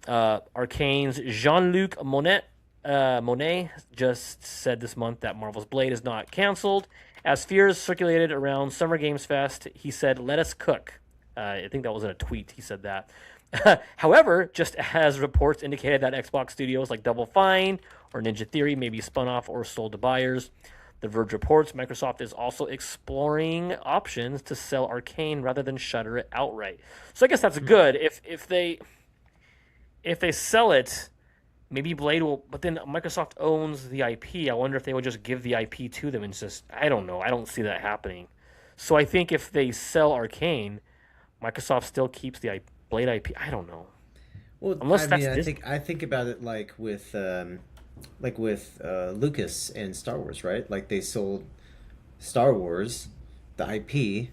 Arcane's Jean-Luc Monet just said this month that Marvel's Blade is not canceled. As fears circulated around Summer Games Fest, he said, "Let us cook." I think that was in a tweet. He said that. However, just as reports indicated that Xbox studios like Double Fine or Ninja Theory may be spun off or sold to buyers, The Verge reports Microsoft is also exploring options to sell Arcane rather than shutter it outright. So I guess that's good. If they sell it, maybe Blade will. But then Microsoft owns the IP. I wonder if they would just give the IP to them and just. I don't know. I don't see that happening. So I think if they sell Arcane, Microsoft still keeps the Blade IP. I don't know. well, Unless I that's mean, I think about it like with Lucas and Star Wars, right? Like they sold Star Wars, the IP,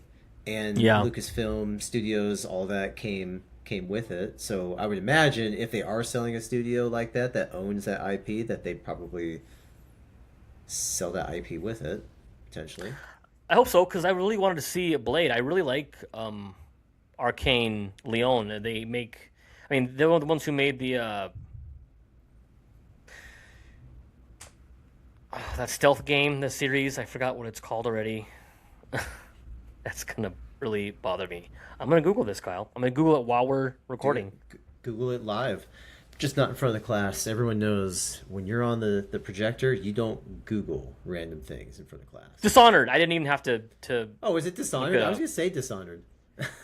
and Yeah. Lucasfilm Studios, all that came with it. So I would imagine if they are selling a studio like that owns that IP, that they'd probably sell that IP with it potentially. I hope so because I really wanted to see Blade. I really like Arcane Leon. They make. I mean, they're the ones who made the that stealth game, the series. I forgot what it's called already. That's gonna really bother me. I'm gonna Google this, Kyle. I'm gonna Google it while we're Do it. recording. Google it live. Just not in front of the class. Everyone knows when you're on the projector, you don't Google random things in front of class. Dishonored. I didn't even have to Oh, is it look Dishonored? it I was up. gonna say Dishonored.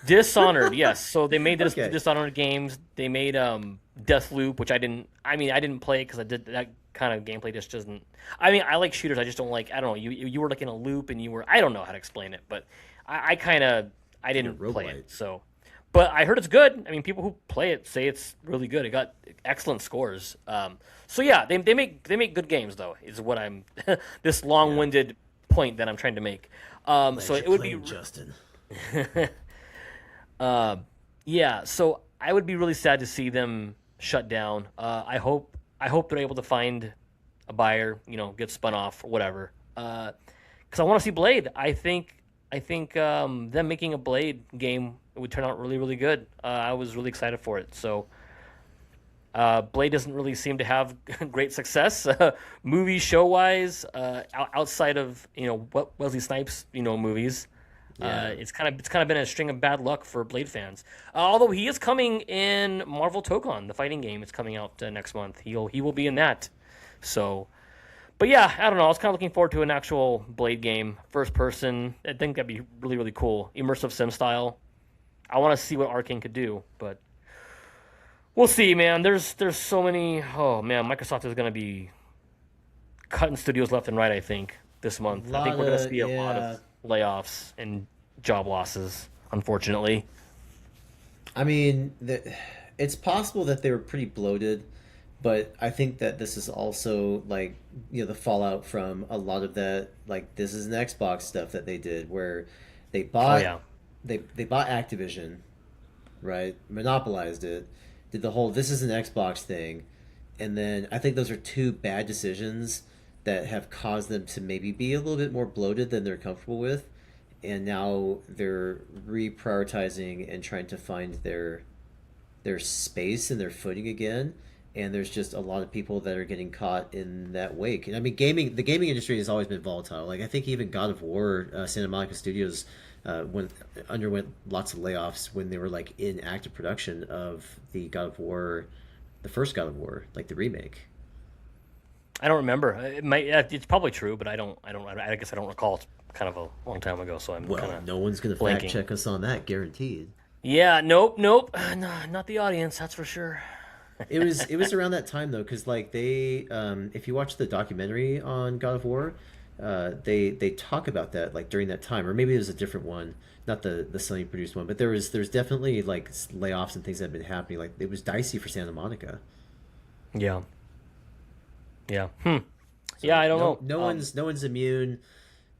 Dishonored, yes. So they made this Okay. Dishonored games. They made Deathloop, which I didn't. I mean, I didn't play because I did that kind of gameplay just doesn't. I mean, I like shooters. I just don't like. I don't know. You were like in a loop and you were. I don't know how to explain it, but I kind of I Like a didn't play it. roguelite. So, but I heard it's good. I mean, people who play it say it's really good. It got excellent scores. So yeah, they make good games though. Is what I'm this Yeah. long-winded point that I'm trying to make. Glad So you're it would be playing Justin. uh, yeah, so I would be really sad to see them shut down. I hope they're able to find a buyer, get spun off or whatever. Because I want to see Blade. I think them making a Blade game would turn out really really good. I was really excited for it. So Blade doesn't really seem to have great success, movie show wise, outside of what Wesley Snipes movies. Yeah. It's kind of been a string of bad luck for Blade fans. Although he is coming in Marvel Tokon, the fighting game. It's coming out next month. He will be in that. So, but yeah, I don't know. I was kind of looking forward to an actual Blade game, first person. I think that'd be really really cool, immersive sim style. I want to see what Arcane could do, but we'll see, man. There's so many. Oh man, Microsoft is gonna be cutting studios left and right. I think this A month. I think lot we're gonna of see a lot yeah. of layoffs and job losses. Unfortunately, I mean, it's possible that they were pretty bloated, but I think that this is also like the fallout from a lot of that. Like this is an Xbox stuff that they did where they oh bought yeah, they bought Activision, right? Monopolized it, did the whole this is an Xbox thing, and then I think those are two bad decisions that have caused them to maybe be a little bit more bloated than they're comfortable with, and now they're reprioritizing and trying to find their space and their footing again. And there's just a lot of people that are getting caught in that wake. And I mean, the gaming industry has always been volatile. Like I think even God of War, Santa Monica Studios, went underwent lots of layoffs when they were like in active production of the God of War, the first God of War, like the remake. I don't remember. It might. It's probably true, but I don't. I guess I don't recall. It's kind of a long time ago, so I'm kind Well, of no one's gonna fact blanking. check us on that, guaranteed. Yeah. Nope. Nope. No, not the audience. That's for sure. It was around that time though, because like if you watch the documentary on God of War, they talk about that like during that time, or maybe it was a different one, not the Sony produced one, but there's definitely like layoffs and things that have been happening. Like it was dicey for Santa Monica. Yeah. Yeah. Yeah. So I don't no know. no one's immune.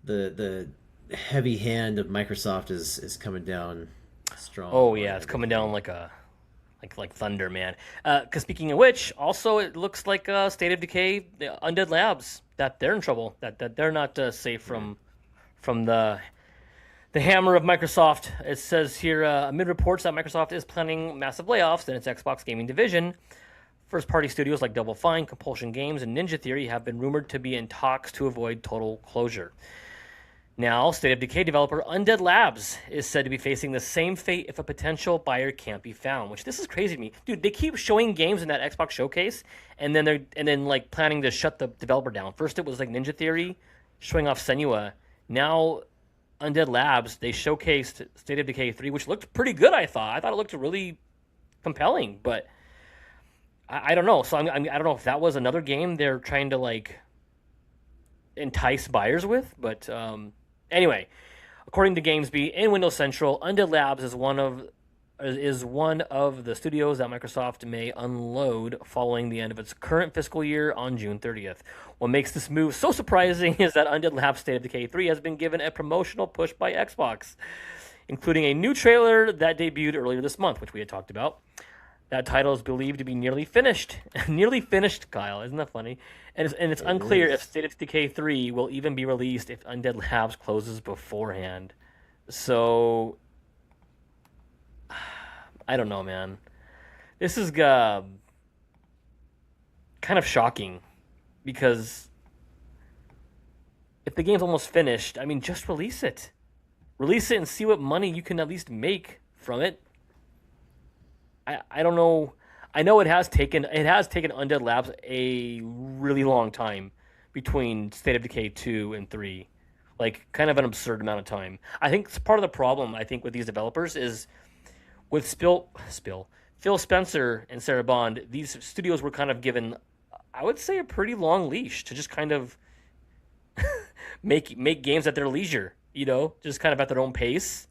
The heavy hand of Microsoft is coming down strong Oh on yeah, it's coming down everything. like a like thunder, man. Because speaking of which, also it looks like State of Decay, the Undead Labs, that they're in trouble. That they're not safe Yeah. from the hammer of Microsoft. It says here amid reports that Microsoft is planning massive layoffs in its Xbox gaming division. First party studios like Double Fine, Compulsion Games, and Ninja Theory have been rumored to be in talks to avoid total closure. Now, State of Decay developer Undead Labs is said to be facing the same fate if a potential buyer can't be found. Which this is crazy to me, dude. They keep showing games in that Xbox showcase, and then like planning to shut the developer down. First, it was like Ninja Theory showing off Senua. Now, Undead Labs they showcased State of Decay 3, which looked pretty good. I thought it looked really compelling, but I don't know. So I don't know if that was another game they're trying to like entice buyers with, but anyway, according to GamesBeat and Windows Central, Undead Labs is one of the studios that Microsoft may unload following the end of its current fiscal year on June 30th. What makes this move so surprising is that Undead Labs State of Decay 3 has been given a promotional push by Xbox, including a new trailer that debuted earlier this month, which we had talked about. That title is believed to be nearly finished. Nearly finished, Kyle. Isn't that funny? And it's It unclear if is. State of Decay 3 will even be released if Undead Labs closes beforehand. So, I don't know, man. This is kind of shocking because if the game's almost finished, I mean, just release it. Release it and see what money you can at least make from it. I don't know. I know it has taken Undead Labs a really long time between State of Decay 2 and 3. Like kind of an absurd amount of time. I think it's part of the problem I think with these developers is with Phil Spencer and Sarah Bond, these studios were kind of given I would say a pretty long leash to just kind of make games at their leisure, just kind of at their own pace.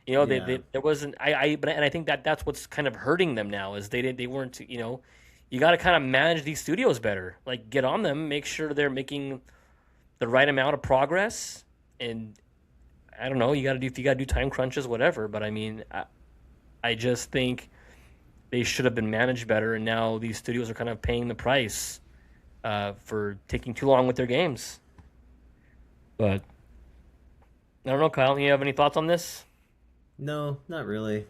Yeah. There wasn't and I think that's what's kind of hurting them now is they weren't you got to kind of manage these studios better, like get on them, make sure they're making the right amount of progress, and I don't know, you got to do time crunches, whatever. But I mean, I just think they should have been managed better, and now these studios are kind of paying the price for taking too long with their games. But I don't know, Kyle. You have any thoughts on this? No, not really.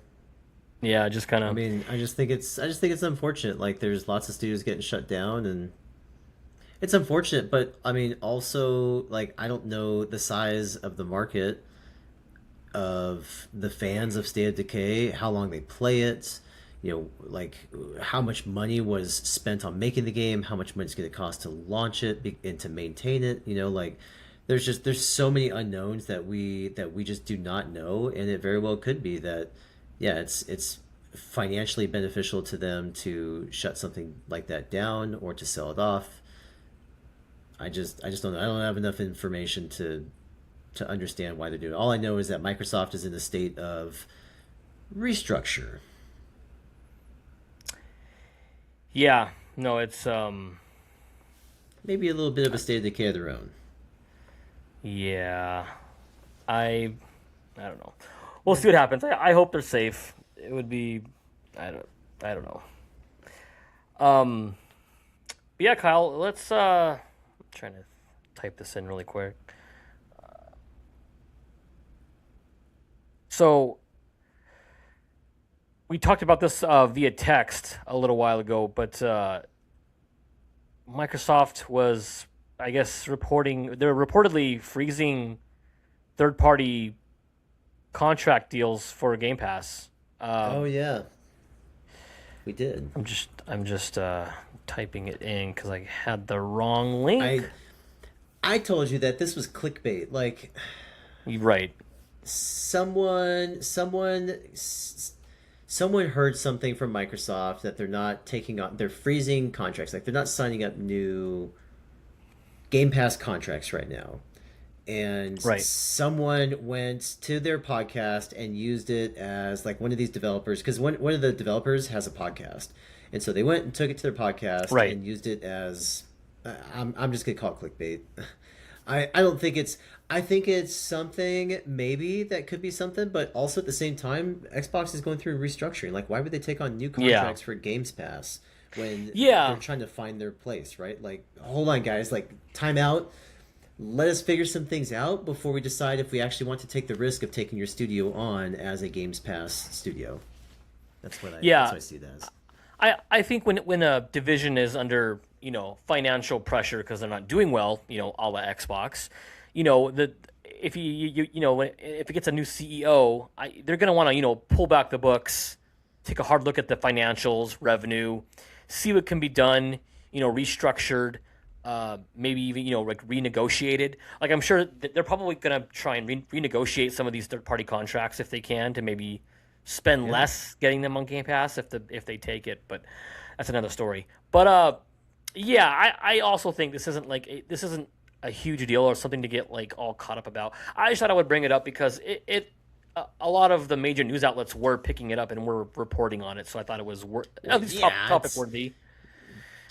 Yeah, just kind I of. mean, I just think it's unfortunate. Like there's lots of studios getting shut down and it's unfortunate, but I mean also like I don't know the size of the market of the fans of State of Decay, how long they play it, like how much money was spent on making the game, how much money it's going to cost to launch it and to maintain it. Like there's so many unknowns that we just do not know, and it very well could be that, yeah, it's financially beneficial to them to shut something like that down or to sell it off. I just don't know. I don't have enough information to understand why they're doing it. All I know is that Microsoft is in a state of restructure. Yeah, no, it's Maybe a little bit of a state of decay of their own. yeah, I I don't know. We'll see what happens. I hope they're safe. It would be I don't I don't know. Um, but yeah, Kyle, let's I'm trying to type this in really quick. So we talked about this via text a little while ago, but Microsoft was, I guess, they're reportedly freezing third-party contract deals for Game Pass. Oh Um, yeah. We did. I'm just typing it in because I had the wrong link. I told you that this was clickbait. Like You're right. someone heard something from Microsoft that they're not taking on. They're freezing contracts. Like they're not signing up new Game Pass contracts right now. And Right. someone went to their podcast and used it as like one of these developers, because one of the developers has a podcast, and so they went and took it to their podcast Right. and used it as I'm just gonna call it clickbait. I don't think it's I think it's something maybe that could be something, but also at the same time, Xbox is going through restructuring. Like, why would they take on new Yeah. contracts for Games Pass when they're Yeah. trying to find their place, right? Like, hold on, guys. Like, time out. Let us figure some things out before we decide if we actually want to take the risk of taking your studio on as a Games Pass studio. That's Yeah. what I see it as. I think when a division is under financial pressure because they're not doing well, a la Xbox, the if if it gets a new CEO, they're gonna want to pull back the books, take a hard look at the financials, revenue, see what can be done, restructured, maybe even like renegotiated. Like I'm sure that they're probably gonna try and renegotiate some of these third party contracts if they can to maybe spend Yeah. less getting them on Game Pass if they take it, but that's another story. But yeah, I also think this isn't a huge deal or something to get like all caught up about. I just thought I would bring it up because a lot of the major news outlets were picking it up and were reporting on it, so I thought it was at least Yeah, topic it's worthy.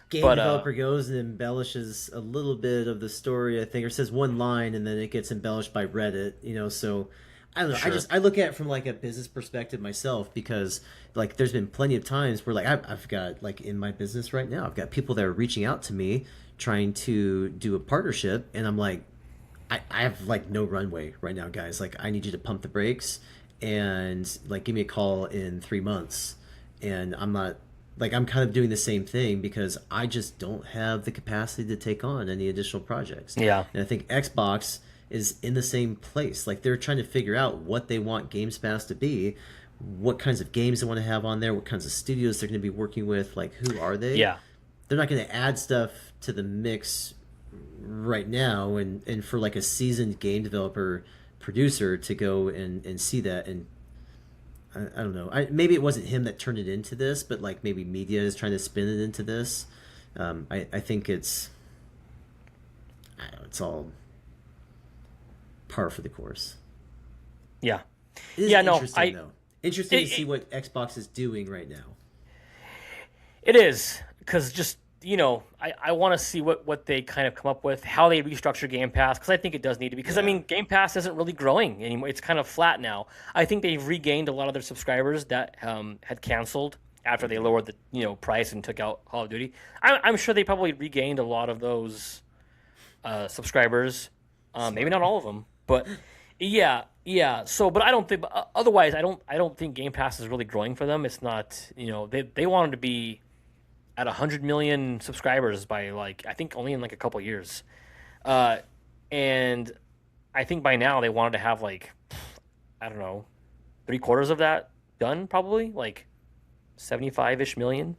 game But developer goes and embellishes a little bit of the story, I think, or says one line and then it gets embellished by Reddit, so I don't know. sure, I look at it from like a business perspective myself, because like there's been plenty of times where like I've got like in my business right now, I've got people that are reaching out to me trying to do a partnership, and I'm like, I have like no runway right now, guys. Like I need you to pump the brakes and like give me a call in 3 months. And I'm not like I'm kind of doing the same thing because I just don't have the capacity to take on any additional projects. yeah, And I think Xbox is in the same place. Like they're trying to figure out what they want Games Pass to be, what kinds of games they want to have on there, what kinds of studios they're going to be working with, like who are they? yeah, They're not going to add stuff to the mix right now, and for like a seasoned game developer producer to go and see that, and I don't know, maybe it wasn't him that turned it into this, but like maybe media is trying to spin it into this. I think I don't know, it's all par for the course. yeah, It is yeah. No, interesting though. Interesting to it, see it, what Xbox is doing right now. it is because just I want to see what they kind of come up with, how they restructure Game Pass, because I think it does need to be. Because I Yeah. mean, Game Pass isn't really growing anymore; it's kind of flat now. I think they've regained a lot of their subscribers that had canceled after they lowered the price and took out Call of Duty. I'm sure they probably regained a lot of those subscribers. Maybe Smart. not all of them, but yeah, yeah. So, but I don't think. But otherwise, I don't think Game Pass is really growing for them. It's not. They wanted to be at 100 million subscribers by like I think only in like a couple years, and I think by now they wanted to have like I don't know, 3/4 of that done probably like 75-ish million,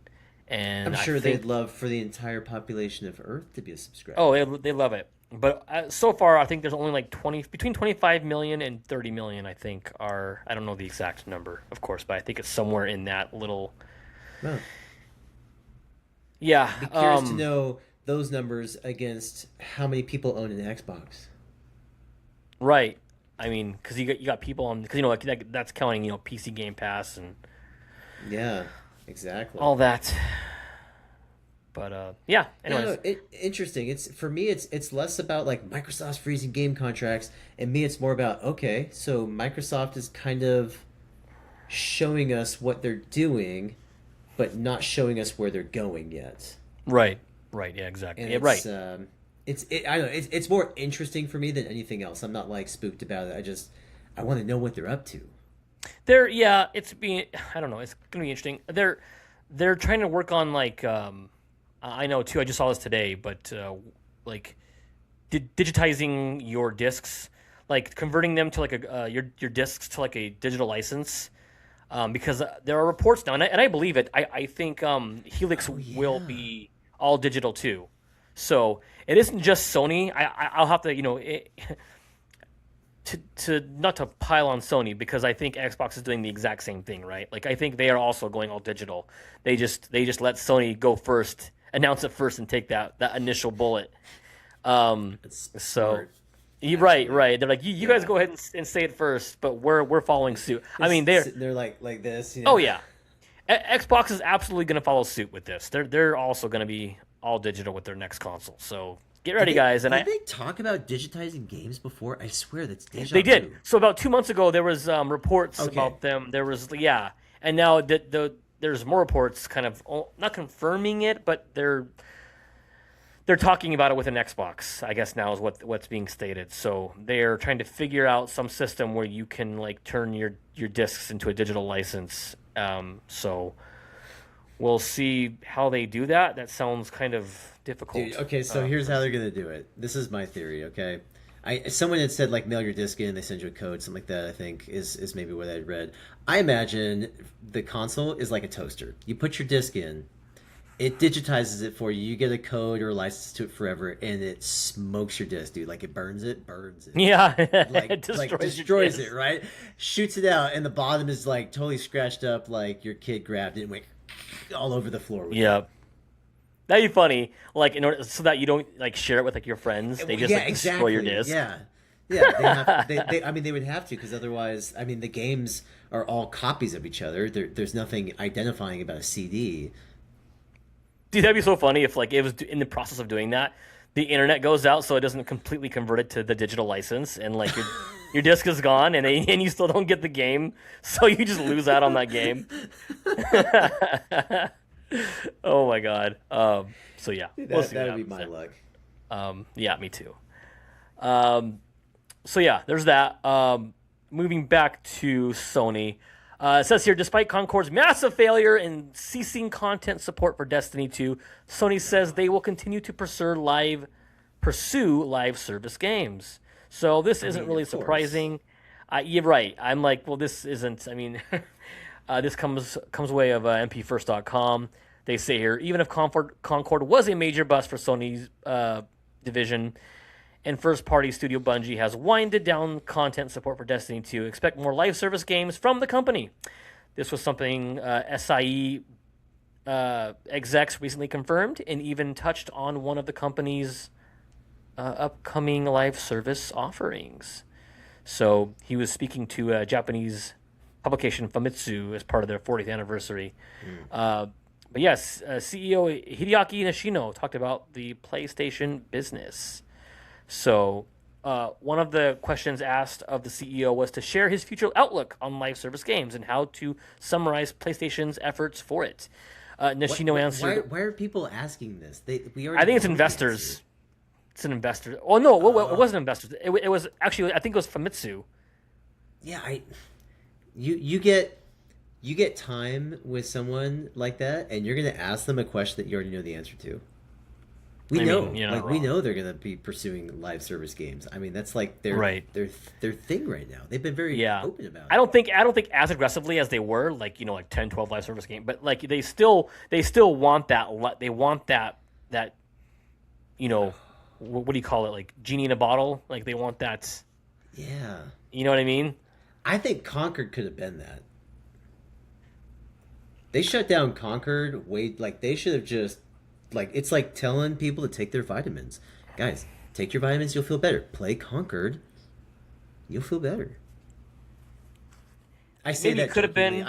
I'm and I sure they'd think love for the entire population of Earth to be a subscriber. oh they love it. But so far, I think there's only like between 25 million and 30 million. I think are I don't know the exact number, of course, but I think it's somewhere in that little. Well, Yeah. be curious to know those numbers against how many people own an Xbox. Right. I mean, because you got people on because like that's counting PC Game Pass and Yeah, exactly. all that. But yeah. Yeah, Anyways, no, interesting. It's for me. It's less about like Microsoft's freezing game contracts, and me, it's more about okay. So Microsoft is kind of showing us what they're doing, but not showing us where they're going yet. right. Right. Yeah. Exactly. And Yeah. Right. I don't know. It's more interesting for me than anything else. I'm not like spooked about it. I want to know what they're up to. Yeah. It's being. I don't know. It's gonna be interesting. They're trying to work on like. I know too. I just saw this today, but like digitizing your discs, like converting them to like your discs to like a digital license. because there are reports now, and I believe it. I think Helix Oh will yeah. be all digital too. So it isn't just Sony. I'll have to, to not to pile on Sony because I think Xbox is doing the exact same thing, right? Like I think they are also going all digital. They just let Sony go first, announce it first, and take that initial bullet. Um, It's so smart, right, actually. right. They're like, you guys Yeah. go ahead and say it first, but we're following suit. I It's mean, they're sitting there like this, oh yeah, Xbox is absolutely going to follow suit with this. They're also going to be all digital with their next console. So get Did ready, guys. And did I they talk about digitizing games before? I swear that's deja they did. vu. So about 2 months ago, there was reports Okay. about them. There was yeah, and now there's more reports, kind of not confirming it, but they're talking about it with an Xbox. I guess now is what's being stated. So they're trying to figure out some system where you can like turn your discs into a digital license. So we'll see how they do that. That sounds kind of Dude, difficult. okay, so here's how they're gonna do it. This is my theory, okay? Someone had said like mail your disc in, they send you a code, something like that. I think is maybe what I'd read. I imagine the console is like a toaster. You put your disc in, it digitizes it for you. You get a code or a license to it forever, and it smokes your disc, dude. Like it burns it, Yeah, like it destroys your destroys it, disc. right? Shoots it out, and the bottom is like totally scratched up, like your kid grabbed it and went all over the floor with it. Yeah. That'd be funny, like in order so that you don't like share it with like your friends. They Well, just yeah, like destroy your exactly. disc. Yeah, yeah. They have. I mean, they would have to because otherwise, I mean, the games are all copies of each other. There's nothing identifying about a CD. Dude, that'd be so funny if like it was in the process of doing that, the internet goes out so it doesn't completely convert it to the digital license, and like your disc is gone, and you still don't get the game, so you just lose out on that game. Oh my god. So yeah, we'll see That what would be happens my there. luck. Yeah, me too. Um, so yeah, there's that. Moving back to Sony, it says here, despite Concord's massive failure in ceasing content support for Destiny 2, Sony says they will continue to pursue live service games. So this I isn't mean, really of course. surprising. You're right. I'm like, well, this isn't. I mean, this comes way of mpfirst.com. They say here, even if Concord was a major bust for Sony's division, and first-party studio Bungie has winded down content support for Destiny 2. Expect more live service games from the company. This was something SIE execs recently confirmed and even touched on one of the company's upcoming live service offerings. So he was speaking to a Japanese publication, Famitsu, as part of their 40th anniversary. Mm. But yes, CEO Hideaki Nishino talked about the PlayStation business. So, one of the questions asked of the CEO was to share his future outlook on live service games and how to summarize PlayStation's efforts for it. Nishino answered, Why are people asking this? We I already think it's know the answer. investors. It's an investor. Oh, no, it Uh, wasn't investors. It was actually, I think it was Famitsu. yeah, you get time with someone like that, and you're gonna ask them a question that you already know the answer to. We I mean, know, you're not like we wrong. know they're gonna be pursuing live service games. I mean, that's like Right. their thing right now. They've been very Yeah. open about I it. don't think as aggressively as they were, like, like 10, 12 live service game, but like they still want that they want that what do you call it? Like genie in a bottle? Like they want that, Yeah, you know what I mean? I think Concord could have been that. They shut down Concord. Wait, like they should have just like it's like telling people to take their vitamins. Guys, take your vitamins, you'll feel better. Play Concord, you'll feel better. I say Maybe it that could have jokingly. been.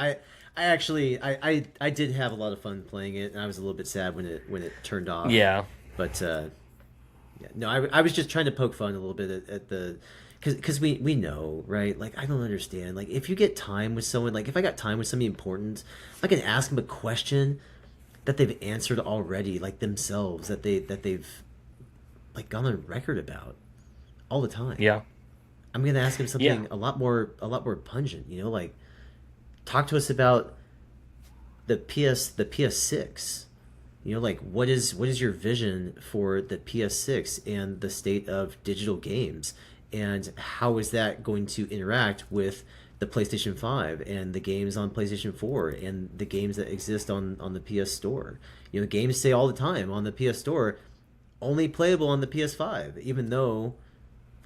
I actually I did have a lot of fun playing it, and I was a little bit sad when it turned off. Yeah. But yeah, no, I was just trying to poke fun a little bit at the because we know, right? Like I don't understand. Like if you get time with someone, like if I got time with somebody important, I can ask them a question that they've answered already, like themselves, that they've like gone on record about all the time. Yeah. I'm gonna ask him Yeah. something a lot more pungent. Like talk to us about the PS6. Like what is your vision for the PS6 and the state of digital games? and how is that going to interact with the PlayStation 5 and the games on PlayStation 4 and the games that exist on the PS Store. Games say all the time on the PS Store only playable on the PS5, even though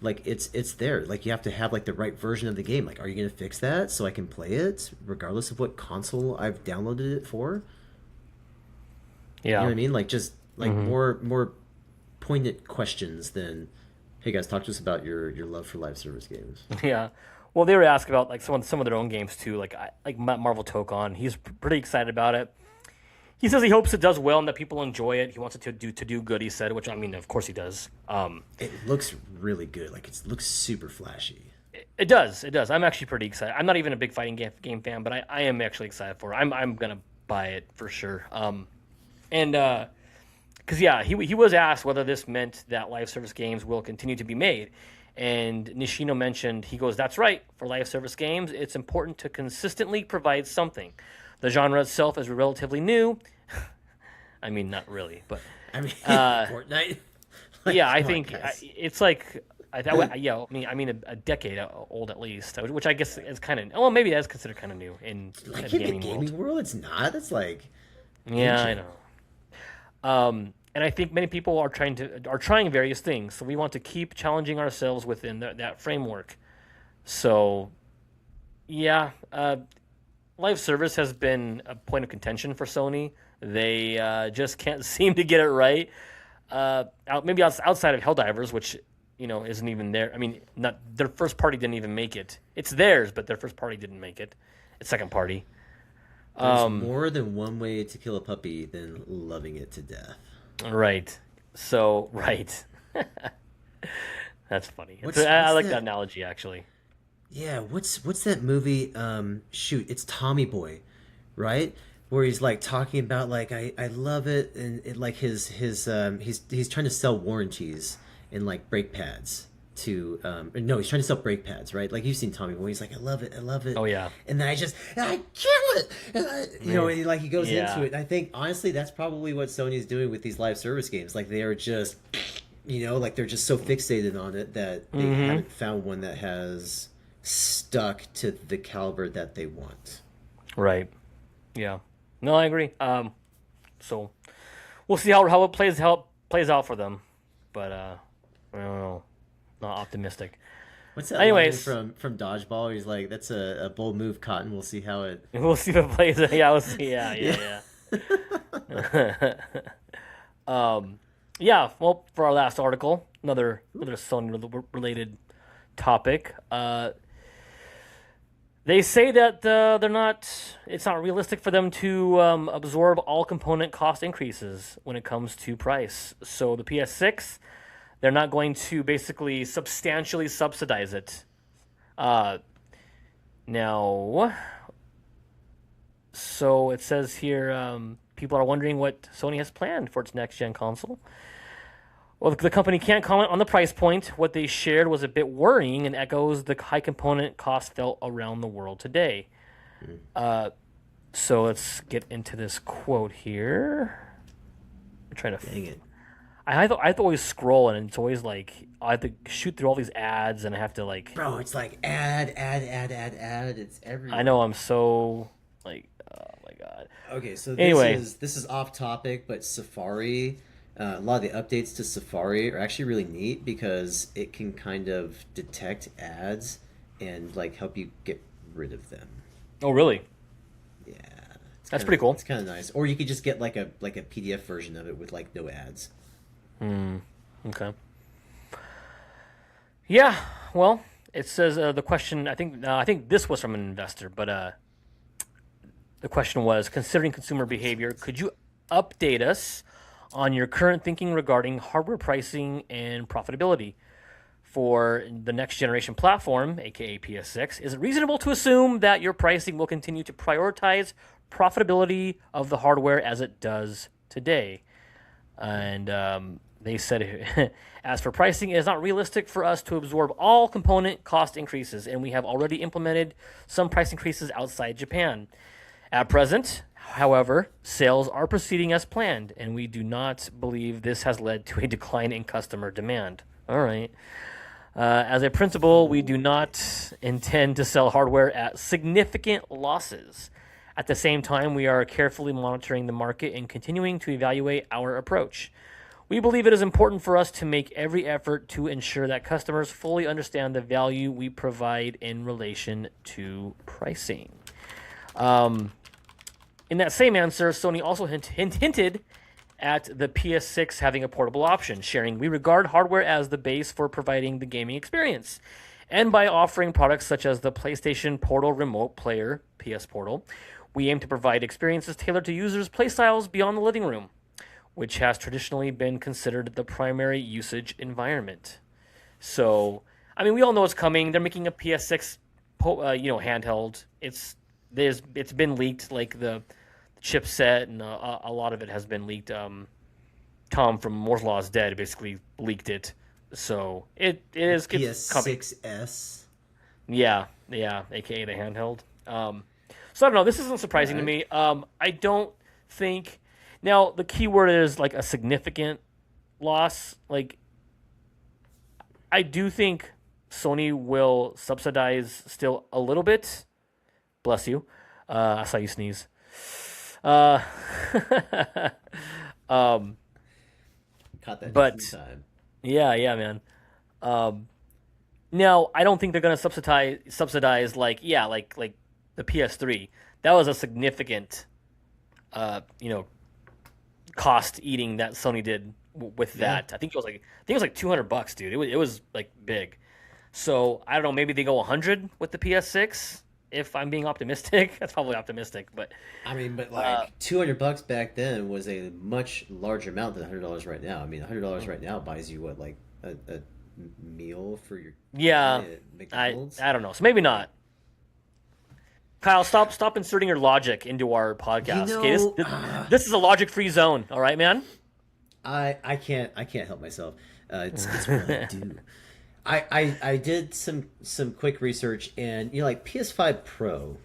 like it's there. Like you have to have like the right version of the game. Like, are you gonna fix that so I can play it regardless of what console I've downloaded it for? You know Yeah. what I mean? Like just like more poignant questions than, hey guys, talk to us about your love for live service games. Yeah. Well, they were asked about like some of their own games too, like Marvel Tokon. He's pretty excited about it. He says he hopes it does well and that people enjoy it. He wants it to do good. He said, which I mean, of course he does. It looks really good. Like it looks super flashy. It does. It does. I'm actually pretty excited. I'm not even a big fighting game fan, but I am actually excited for it. I'm gonna buy it for sure. And because yeah, he was asked whether this meant that live service games will continue to be made, and Nishino mentioned, he goes, "That's right. For live service games, it's important to consistently provide something. The genre itself is relatively new. I mean, not really, but I mean, Fortnite. Like, yeah, I come on, think guys. it's like yeah, I mean a decade old at least, which I guess is kind of, well, maybe that's considered kind of new in Like the in the gaming world. gaming world, it's not. It's like Yeah, I ancient. know. And I think many people are trying various things, so we want to keep challenging ourselves within that framework. So, yeah, live service has been a point of contention for Sony. They just can't seem to get it right. Maybe outside of Helldivers, which isn't even there. I mean, not their first party didn't even make it. It's theirs, but their first party didn't make it. It's second party. There's more than one way to kill a puppy than loving it to death. Right. So, right. That's funny. I What's like that that? analogy, actually. Yeah, what's that movie? Shoot, it's Tommy Boy, right? Where he's like talking about like I love it, and like he's trying to sell warranties and like brake pads to no, he's trying to sell brake pads, right? Like you've seen Tommy Boy. He's like, I love it, Oh, yeah. and then I kill it, and and he goes Yeah. into it. And I think honestly, that's probably what Sony's doing with these live service games. Like they are just, like they're just so fixated on it that they haven't found one that has stuck to the caliber that they want. Right. Yeah. No, I agree. So we'll see how it plays out for them. But I don't know. Not optimistic. What's that Anyways, line from Dodgeball? He's like, "That's a bold move, Cotton. We'll see how it." we'll see if it plays. Yeah, we'll see. Yeah. Yeah. Well, for our last article, another Sony related topic. They say that it's not realistic for them to absorb all component cost increases when it comes to price. So the PS6, they're not going to basically substantially subsidize it. Now, so it says here, people are wondering what Sony has planned for its next gen console. Well, the company can't comment on the price point. What they shared was a bit worrying and echoes the high component cost felt around the world today. So let's get into this quote here. I'm trying to. Dang it! I have to always scroll, and it's always like I have to shoot through all these ads, and I have to like. Bro, it's like ad. It's everywhere. I know I'm so like, oh my god. Okay, so Anyway, this is off topic, but Safari, a lot of the updates to Safari are actually really neat because it can kind of detect ads and like help you get rid of them. oh really? Yeah, That's pretty cool. It's kind of nice. Or you could just get like a PDF version of it with like no ads. Okay. Yeah. Well, it says the question. I think this was from an investor, but the question was, considering consumer behavior, could you update us on your current thinking regarding hardware pricing and profitability for the next generation platform, aka PS6? Is it reasonable to assume that your pricing will continue to prioritize profitability of the hardware as it does today? And they said, as for pricing, it is not realistic for us to absorb all component cost increases, and we have already implemented some price increases outside Japan. At present, however, sales are proceeding as planned, and we do not believe this has led to a decline in customer demand. All right. As a principle, we do not intend to sell hardware at significant losses. At the same time, we are carefully monitoring the market and continuing to evaluate our approach. We believe it is important for us to make every effort to ensure that customers fully understand the value we provide in relation to pricing. In that same answer, Sony also hinted at the PS6 having a portable option, sharing, "We regard hardware as the base for providing the gaming experience. And by offering products such as the PlayStation Portal Remote Player, PS Portal, we aim to provide experiences tailored to users' playstyles beyond the living room, which has traditionally been considered the primary usage environment." So, I mean, we all know it's coming. They're making a PS6, handheld. It's been leaked, like the chipset, and a lot of it has been leaked. Tom from Moore's Law is Dead basically leaked it, so it is PS6S. Yeah, aka the handheld. So I don't know. This isn't surprising to me. I don't think. Now the key word is like a significant loss. Like, I do think Sony will subsidize still a little bit. Bless you. I saw you sneeze. Caught that but time. Yeah, man. Now I don't think they're gonna subsidize like the PS3. That was a significant, cost eating that Sony did with that. I think it was like $200, dude. It was like big. So I don't know. Maybe they go 100 with the PS6. If I'm being optimistic, that's probably optimistic, but I mean, but like $200 back then was a much larger amount than $100 right now. I mean, $100 right now buys you what, like a meal for your McDonald's? I don't know. So maybe not. Kyle, stop inserting your logic into our podcast. Okay, this is a logic-free zone. All right, man. I can't help myself. It's what I do. I did some quick research, and like PS5 Pro,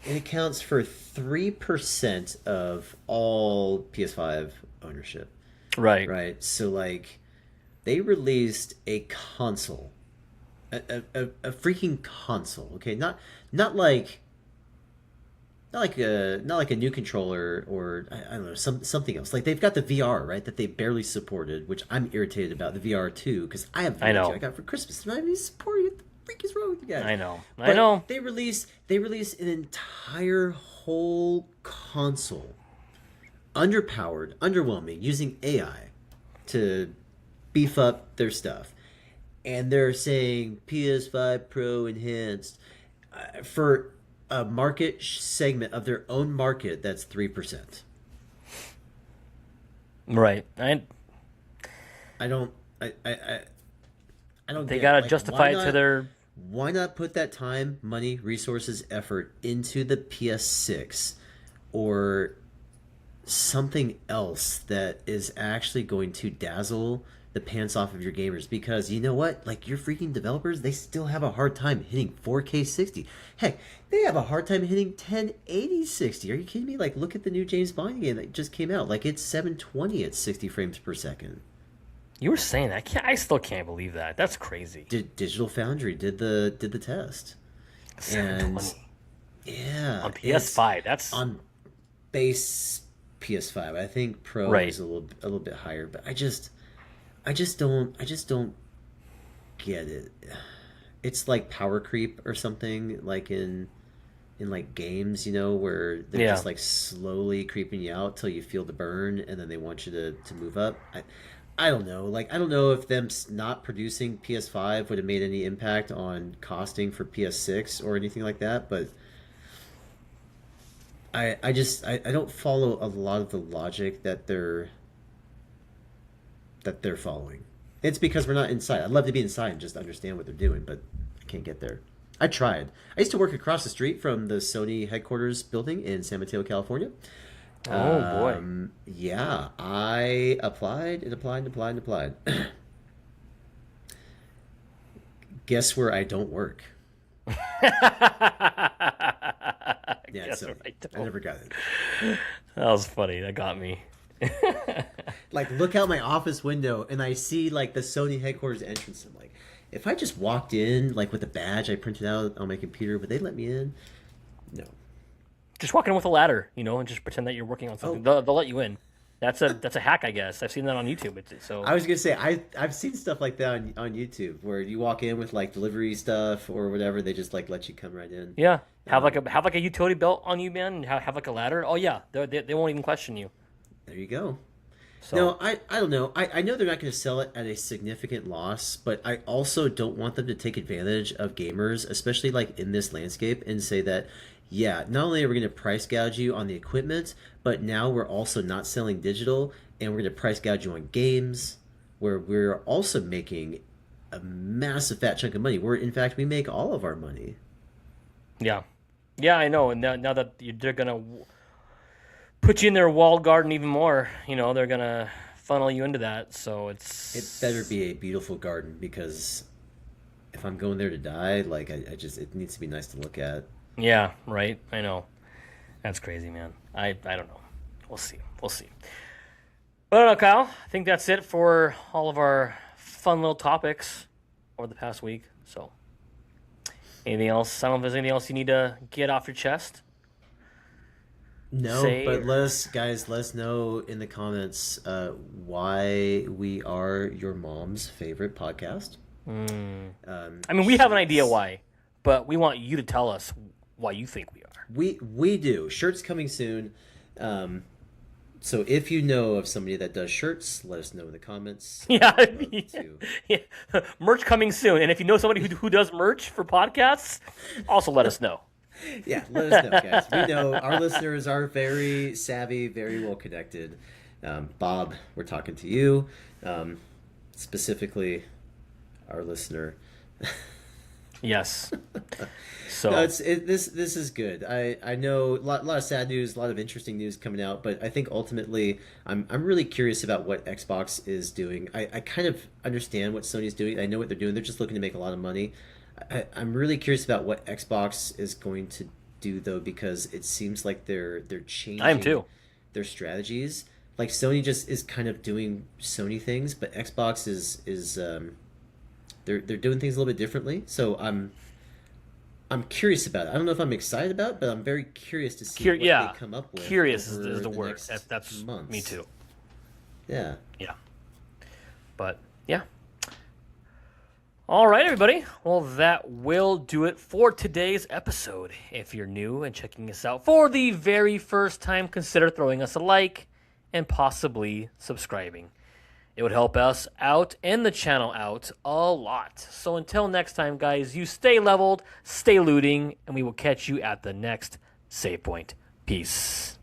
it accounts for 3% of all PS5 ownership. Right. Right. So like, they released a console, a freaking console. Okay, not like a new controller, or I don't know, something else. Like, they've got the VR, right, that they barely supported, which I'm irritated about, the VR 2, because I have VR 2. I got it for Christmas. I'm not even supporting it. What the freak is wrong with you guys? I know. They released an entire whole console, underpowered, underwhelming, using AI to beef up their stuff, and they're saying PS5 Pro enhanced for a market segment of their own market that's 3%. Right. I don't. They gotta justify it to their. Why not put that time, money, resources, effort into the PS6 or something else that is actually going to dazzle the pants off of your gamers? Because you know what? Like, your freaking developers, they still have a hard time hitting 4K 60. Heck, they have a hard time hitting 1080 60. Are you kidding me? Like, look at the new James Bond game that just came out. Like, it's 720 at 60 frames per second. You were saying that. I still can't believe that. That's crazy. Digital Foundry did the test. 720. Yeah. On PS5. That's on base PS5. I think Pro is a little bit higher, but I just don't get it. It's like power creep or something, like in like games, where they're just like slowly creeping you out till you feel the burn, and then they want you to move up. I don't know. Like, I don't know if them not producing PS5 would have made any impact on costing for PS6 or anything like that, but I don't follow a lot of the logic that they're following. It's because we're not inside. I'd love to be inside and just understand what they're doing, but I can't get there. I tried. I used to work across the street from the Sony headquarters building in San Mateo, California. Oh, boy. Yeah, I applied. Guess where I don't work? Yeah, so I never got it. That was funny. That got me. Like, look out my office window, and I see, like, the Sony headquarters entrance. I'm like, If I just walked in like with a badge I printed out on my computer, would they let me in? No. Just walk in with a ladder, and just pretend that you're working on something. Oh, They'll let you in. That's a hack, I guess. I've seen that on YouTube. So I was gonna say I've seen stuff like that on YouTube where you walk in with like delivery stuff or whatever. They just like let you come right in. yeah, have like a utility belt on you, man, and have like a ladder. Oh yeah, they won't even question you. There you go. So No, I don't know. I know they're not going to sell it at a significant loss, but I also don't want them to take advantage of gamers, especially like in this landscape, and say that, yeah, not only are we going to price gouge you on the equipment, but now we're also not selling digital, and we're going to price gouge you on games, where we're also making a massive fat chunk of money. Where in fact we make all of our money. yeah, yeah, I know. And now that they're gonna put you in their walled garden even more, they're gonna funnel you into that. So It better be a beautiful garden because if I'm going there to die, like I just it needs to be nice to look at. yeah, right. I know. That's crazy, man. I don't know. We'll see. We'll see. But I don't know, Kyle. I think that's it for all of our fun little topics over the past week. So, anything else? I don't know if there's anything else you need to get off your chest. No, Say but or- let us know in the comments why we are your mom's favorite podcast. I mean, we have an idea why, but we want you to tell us why you think we are. We do. Shirts coming soon. So if you know of somebody that does shirts, let us know in the comments. Yeah, I'd love to- yeah. Merch coming soon. And if you know somebody who does merch for podcasts, also let us know. Yeah, let us know, guys. We know our listeners are very savvy, very well connected. Bob, we're talking to you. Specifically, our listener. Yes. So No, this is good. I know a lot of sad news, a lot of interesting news coming out, but I think ultimately I'm really curious about what Xbox is doing. I kind of understand what Sony's doing. I know what they're doing. They're just looking to make a lot of money. I'm really curious about what Xbox is going to do though, because it seems like they're changing I am too. their strategies. Like Sony just is kind of doing Sony things, but Xbox is they're doing things a little bit differently. So I'm curious about it. I don't know if I'm excited about it, but I'm very curious to see what Yeah. they come up with. Curious over is the word. next That's months. me too. Yeah. Yeah. But yeah. All right, everybody. Well, that will do it for today's episode. If you're new and checking us out for the very first time, consider throwing us a like and possibly subscribing. It would help us out and the channel out a lot. So until next time, guys, you stay leveled, stay looting, and we will catch you at the next save point. Peace.